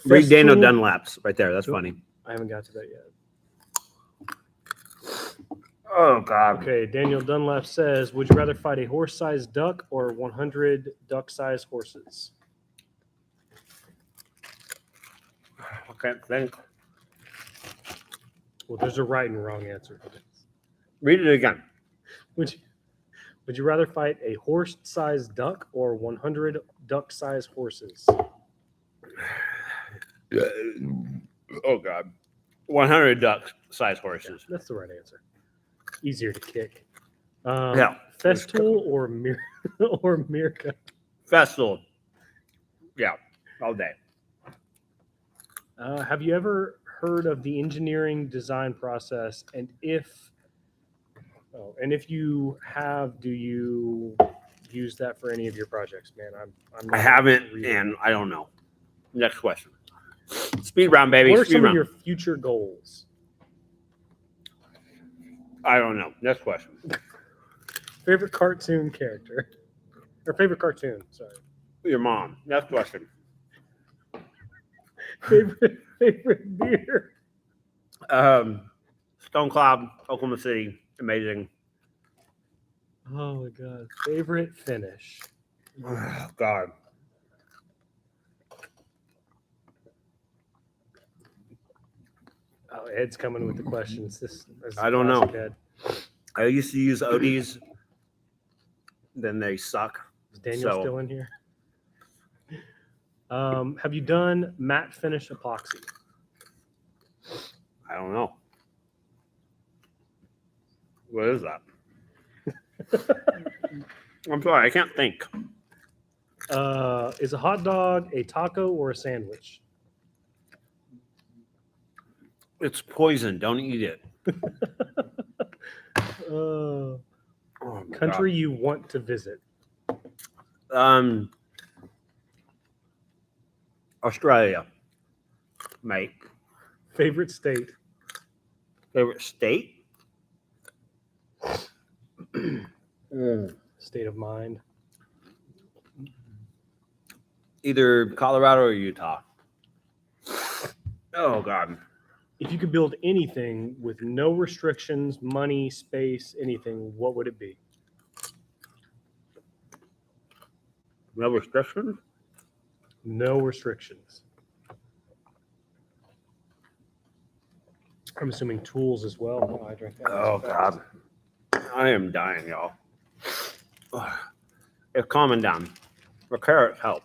Read Daniel Dunlap's right there. That's funny. I haven't got to that yet. Oh God. Okay, Daniel Dunlap says, would you rather fight a horse-sized duck or 100 duck-sized horses? Okay, thanks. Well, there's a right and wrong answer for this. Read it again. Would you rather fight a horse-sized duck or 100 duck-sized horses? Oh God. 100 duck-sized horses. Yeah, that's the right answer. Easier to kick. Yeah. Festool or Mirka? Festool. Yeah, all day. Have you ever heard of the engineering design process? And if you have, do you use that for any of your projects? Man, I haven't, and I don't know. Next question. Speed round, baby. What are Speed some round. of your future goals? I don't know. Next question. Favorite cartoon character? Or favorite cartoon, sorry. Your mom. Next question. Favorite beer. Stone Cloud, Oklahoma City. Amazing. Oh my god. Favorite finish. Oh, God. Oh, Ed's coming with the questions. This is I don't know. classic Ed. I used to use Odie's. Then they suck. Is Daniel So- still in here? Have you done matte finish epoxy? I don't know. What is that? I'm sorry, I can't think. Is a hot dog a taco or a sandwich? It's poison. Don't eat it. Uh, Oh my country you want to visit? God. Australia, mate. Favorite state? Favorite state? State of mind? Either Colorado or Utah. Oh God. If you could build anything with no restrictions, money, space, anything, what would it be? No restrictions? No restrictions. I'm assuming tools as well. Oh, I drank that. Oh God. I am dying, y'all. Ugh. It's calming down. The carrots help.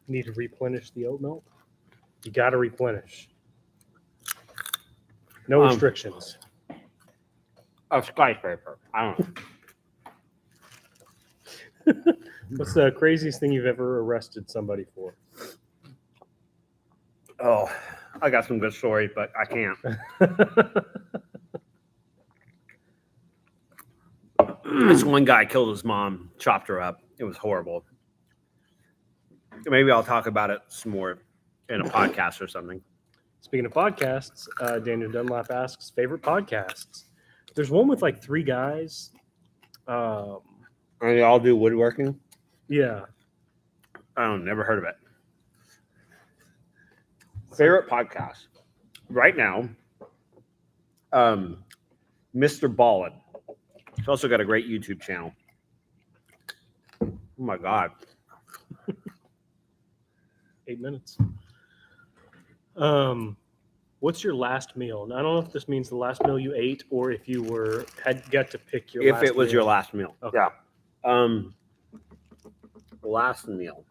Need to replenish the oat milk? You got to replenish. No restrictions. A skyscraper. I don't know. What's the craziest thing you've ever arrested somebody for? Oh, I got some good stories, but I can't. This one guy killed his mom, chopped her up. It was horrible. Maybe I'll talk about it some more in a podcast or something. Speaking of podcasts, Daniel Dunlap asks, favorite podcasts? There's one with like 3 guys. And they all do woodworking. Yeah. I don't never heard of it. Favorite podcast right now, Mr. Ballin. He's also got a great YouTube channel. Oh my God. 8 minutes. What's your last meal? Now, I don't know if this means the last meal you ate or if you got to pick your If last it was meal. your last meal. Okay. Yeah. Last meal.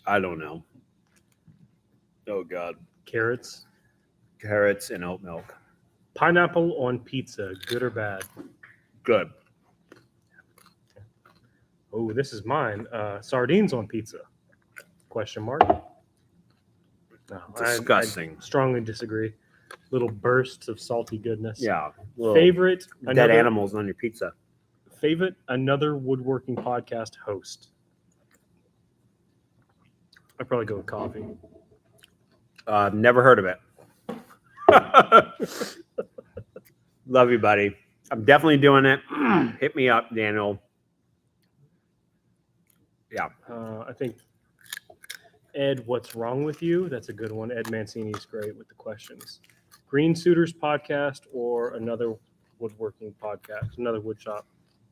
I don't know. Oh God. Carrots. Carrots and oat milk. Pineapple on pizza, good or bad? Good. Oh, this is mine. Sardines on pizza? Question mark. No, Disgusting. I strongly disagree. Little bursts of salty goodness. Yeah. Little Favorite dead animals on your pizza. Favorite another woodworking podcast host? I'd probably go with coffee. Never heard of it. Love you, buddy. I'm definitely doing it. Hit me up, Daniel. Yeah. I think Ed, what's wrong with you? That's a good one. Ed Mancini is great with the questions. Green Suitors podcast or another woodworking podcast, another wood shop,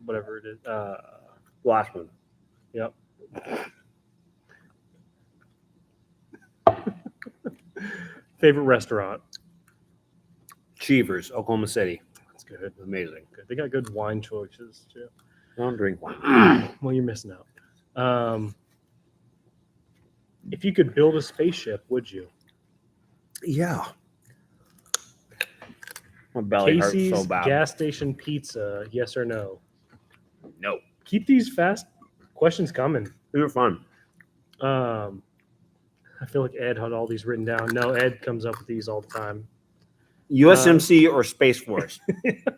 whatever it is. Last one. Yep. Favorite restaurant? Cheevers, City. That's good. Amazing. Good. They got good wine choices too. I don't drink wine. Well, you're missing out. If you could build a spaceship, would you? Yeah. My belly Casey's hurts so bad. gas station pizza, yes or no? No. Keep these fast questions coming. These are fun. I feel like Ed had all these written down. No, Ed comes up with these all the time. USMC or Space Force?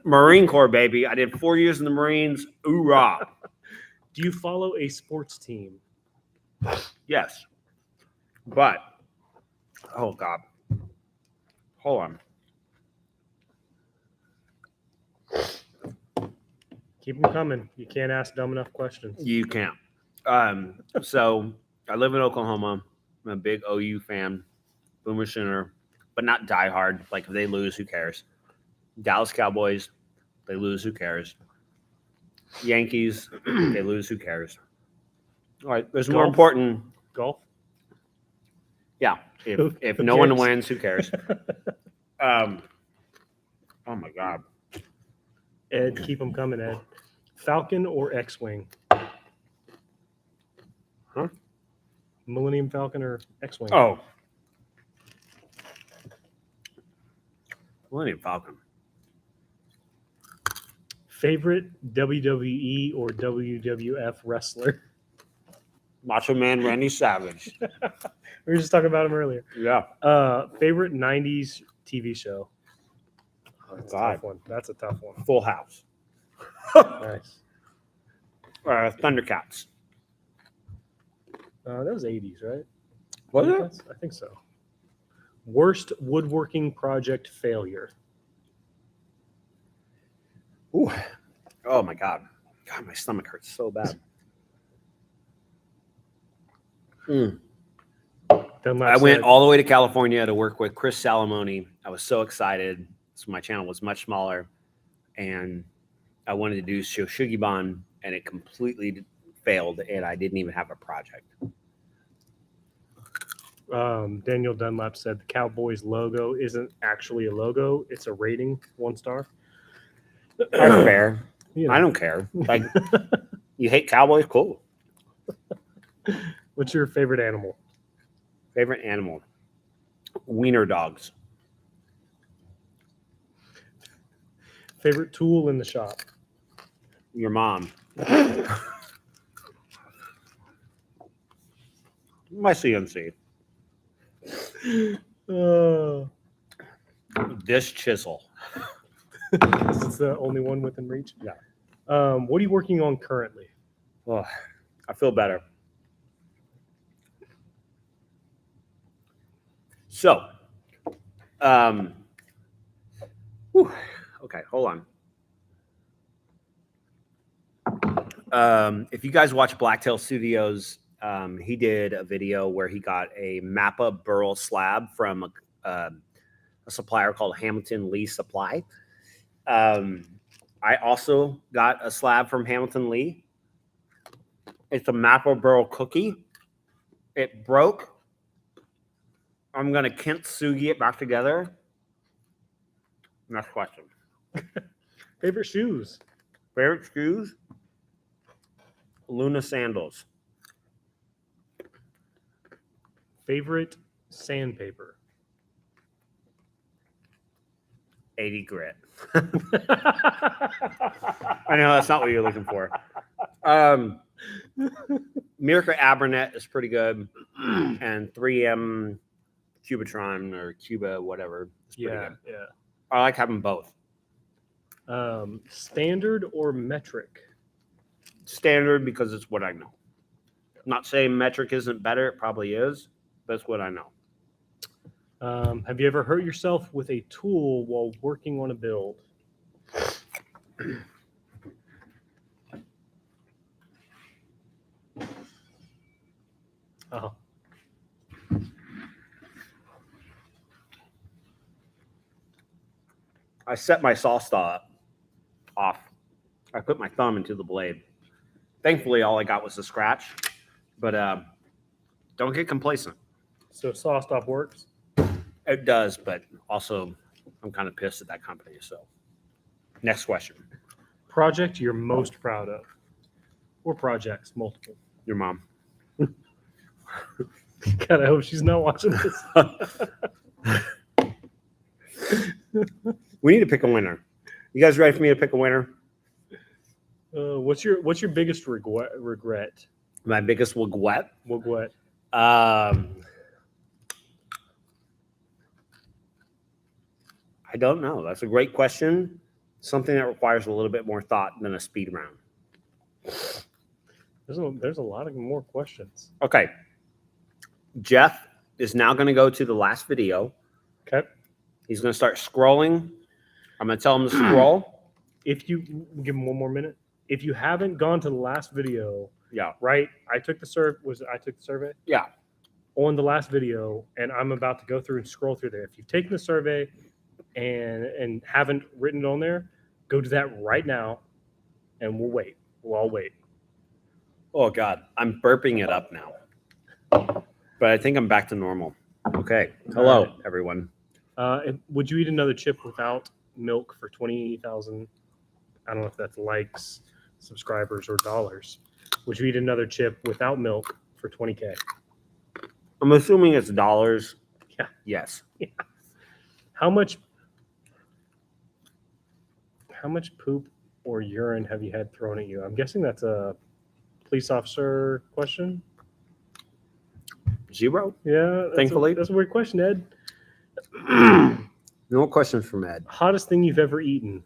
Marine Corps, baby. I did 4 years in the Marines. Hoorah. Do you follow a sports team? Yes. But, oh God. Hold on. Keep them coming. You can't ask dumb enough questions. You can't. You can't ask dumb enough questions. You can't. So I live in Oklahoma. I'm a big OU fan, Boomer Sooner, but not diehard. Like if they lose, who cares? Dallas Cowboys, they lose, who cares? Yankees, they lose, who cares? All right, there's more Golf? important. Golf? Yeah, Who if no one cares? wins, who cares? Oh my God. Ed, keep them coming, Ed. Falcon or X-Wing? Huh? Millennium Falcon or X-Wing? Oh, Millennium Falcon. Favorite WWE or WWF wrestler? Macho Man Randy Savage. We were just talking about him earlier. Yeah. Favorite 90s TV show? That's a God. tough one. That's a tough one. Full House. Nice. Thundercats. That was 80s, right? Was it? I think so. Worst woodworking project failure? Ooh. Oh my God. God, my stomach hurts so bad. I went all the way to California to work with Chris Salamone. I was so excited. So my channel was much smaller, and I wanted to do Shoshugiban, and it completely failed, and I didn't even have a project. Daniel Dunlap said the Cowboys logo isn't actually a logo; it's a rating, 1 star. That's fair. You know. I don't care. Like, you hate Cowboys? Cool. What's your favorite animal? Favorite animal? Wiener dogs. Favorite tool in the shop? Your mom. My CNC. This chisel. It's the only one within reach. Yeah. What are you working on currently? Oh, I feel better. So, okay, hold on. If you guys watch Blacktail Studios, he did a video where he got a Mappa burl slab from a supplier called Hamilton Lee Supply. I also got a slab from Hamilton Lee. It's a Mappa burl cookie. It broke. I'm going to kintsugi it back together. Next question. Favorite shoes? Favorite shoes? Luna sandals. Favorite sandpaper? 80 grit. I know that's not what you're looking for. Mirka Abernet is pretty good, and 3M Cubatron or Cuba, whatever. It's pretty good. Yeah. I like having both. Standard or metric? Standard, because it's what I know. I'm not saying metric isn't better. It probably is. That's what I know. Have you ever hurt yourself with a tool while working on a build? Oh. I set my saw stop off. I put my thumb into the blade. Thankfully, all I got was a scratch, but don't get complacent. So saw stop works? It does, but also I'm kind of pissed at that company. So next question. Project you're most proud of? Or projects, multiple? Your mom. God, I hope she's not watching this. We need to pick a winner. You guys ready for me to pick a winner? What's your biggest regret? My biggest regret? Regret. I don't know. That's a great question. Something that requires a little bit more thought than a speed round. There's a lot of more questions. Okay. Jeff is now going to go to the last video. Okay. He's going to start scrolling. I'm going to tell him to scroll. If you give him 1 more minute. if you haven't gone to the last video, Yeah. right? I took the survey? Yeah. On the last video, and I'm about to go through and scroll through there. If you've taken the survey and haven't written it on there, go do that right now, and we'll wait. We'll all wait. Oh God, I'm burping it up now, but I think I'm back to normal. Okay. Hello, everyone. Would you eat another chip without milk for 20,000? I don't know if that's likes, subscribers, or dollars. Would you eat another chip without milk for 20K? I'm assuming it's dollars. Yeah. Yes. Yeah. How much poop or urine have you had thrown at you? I'm guessing that's a police officer question. 0. Yeah. Thankfully. That's a weird question, Ed. No questions from Ed. Hottest thing you've ever eaten?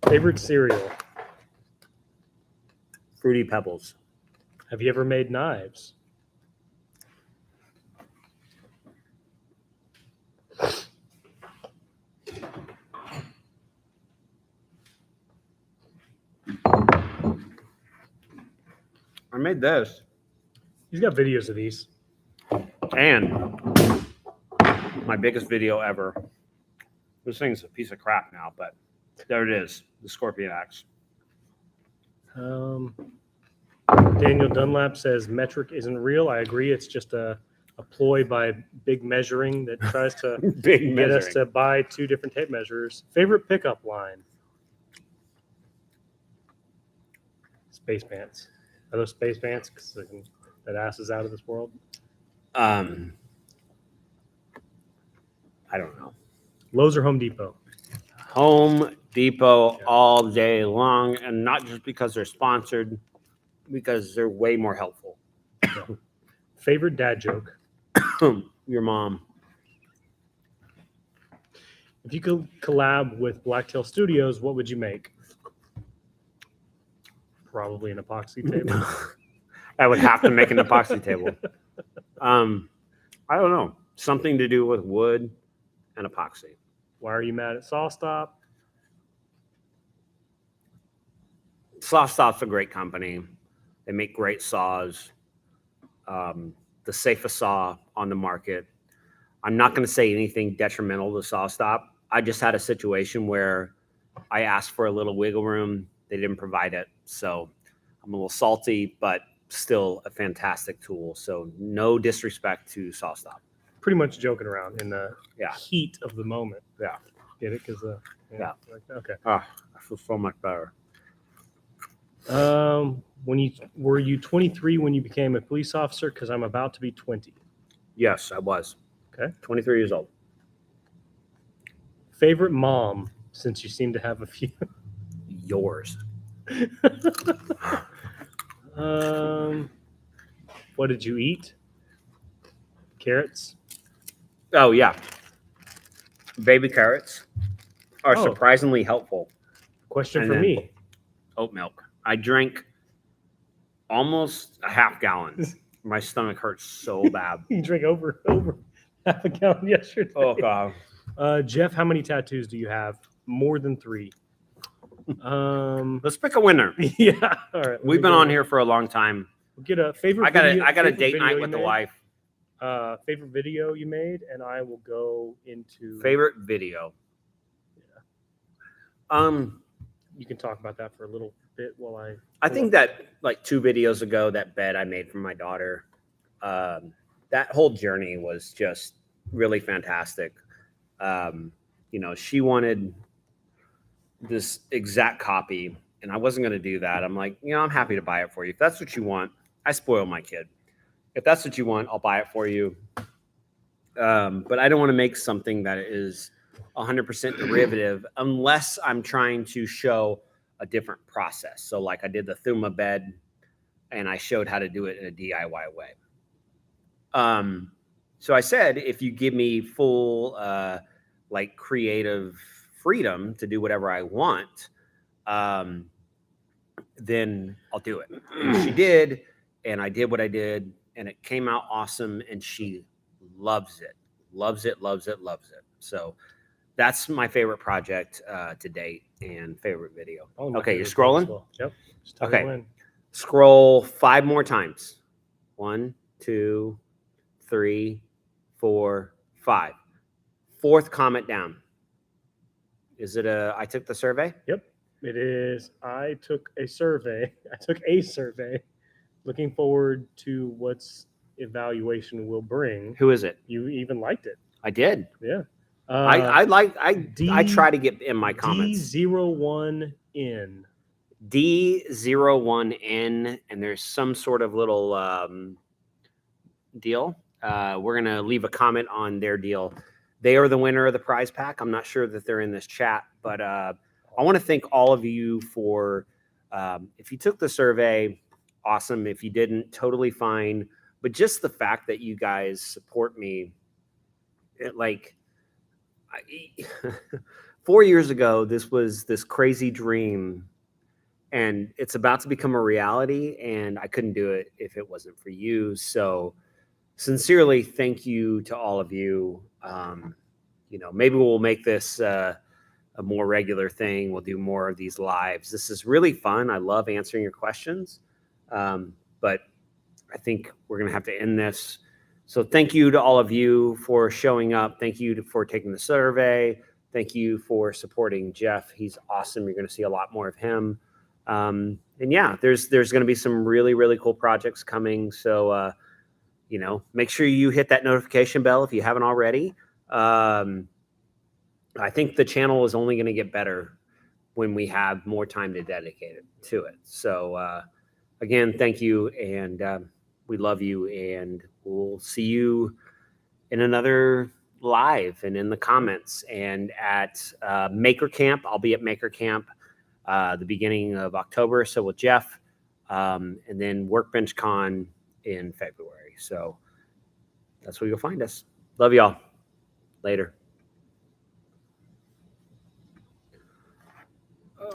Favorite cereal? Fruity Pebbles. Have you ever made knives? I made this. He's got videos of these. And my biggest video ever. This thing's a piece of crap now, but there it is. The Scorpion Axe. Daniel Dunlap says metric isn't real. I agree. It's just a ploy by Big Measuring that tries to get us to buy 2 different tape measures. Favorite pickup line? Space pants. Are those space pants? 'Cause that ass is out of this world. I don't know. Lowe's or Home Depot? Home Depot all day long, and not just because they're sponsored, because they're way more helpful. Favorite dad joke? Your mom. If you could collab with Blacktail Studios, what would you make? Probably an epoxy table. I would have to make an epoxy table. I don't know. Something to do with wood and epoxy. Why are you mad at SawStop? SawStop's a great company. They make great saws. The safest saw on the market. I'm not going to say anything detrimental to SawStop. I just had a situation where I asked for a little wiggle room. They didn't provide it. So I'm a little salty, but still a fantastic tool. So no disrespect to SawStop. Pretty much joking around in the Yeah. heat of the moment. Yeah. Get it? Because Yeah. Okay. I feel so much better. Were you 23 when you became a police officer? Because I'm about to be 20. Yes, I was. Okay. 23 years old. Favorite mom, since you seem to have a few. Yours. What did you eat? Carrots? Oh, yeah. Baby carrots are Oh. surprisingly helpful. Question And for then- me. Oat milk. I drank almost a half gallon. My stomach hurts so bad. You drank over half a gallon yesterday. Oh, God. Jeff, how many tattoos do you have? More than 3. Let's pick a winner. Yeah. All right. We've been on here for a long time. We'll get a favorite. I got a favorite date video night you with the made. wife. Favorite video you made, and I will go into Favorite video. You can talk about that for a little bit while I think that like 2 videos ago, that bed I made for my daughter, that whole journey was just really fantastic. She wanted this exact copy, and I wasn't going to do that. I'm like, I'm happy to buy it for you. If that's what you want, I spoil my kid. If that's what you want, I'll buy it for you. But I don't want to make something that is 100% derivative unless I'm trying to show a different process. So like I did the Thuma bed, and I showed how to do it in a DIY way. So I said, if you give me full like creative freedom to do whatever I want, then I'll do it. And she did, and I did what I did, and it came out awesome, and she loves it. So That's my favorite project to date and favorite video. Probably my Okay, you're favorite thing as scrolling. well. Yep. Just tell me Okay. when. Scroll 5 more times. 1, 2, 3, 4, 5. Fourth comment down. Is it I took the survey? Yep. It is. I took a survey. Looking forward to what's evaluation will bring. Who is it? You even liked it. I did. Yeah. I try to get in my comments. D01N. D01N, and there's some sort of little deal. We're going to leave a comment on their deal. They are the winner of the prize pack. I'm not sure that they're in this chat, but I want to thank all of you for, if you took the survey, awesome. If you didn't, totally fine. But just the fact that you guys support me, 4 years ago, this was this crazy dream, and it's about to become a reality, and I couldn't do it if it wasn't for you. So sincerely, thank you to all of you. Maybe we'll make this a more regular thing. We'll do more of these lives. This is really fun. I love answering your questions. But I think we're going to have to end this. So thank you to all of you for showing up. Thank you for taking the survey. Thank you for supporting Jeff. He's awesome. You're going to see a lot more of him. And yeah, there's going to be some really, really cool projects coming. So, make sure you hit that notification bell if you haven't already. I think the channel is only going to get better when we have more time to dedicate to it. So, again, thank you. And we love you. And we'll see you in another live and in the comments and at Maker Camp. I'll be at Maker Camp the beginning of October. So with Jeff, and then Workbench Con in February. So that's where you'll find us. Love y'all. Later.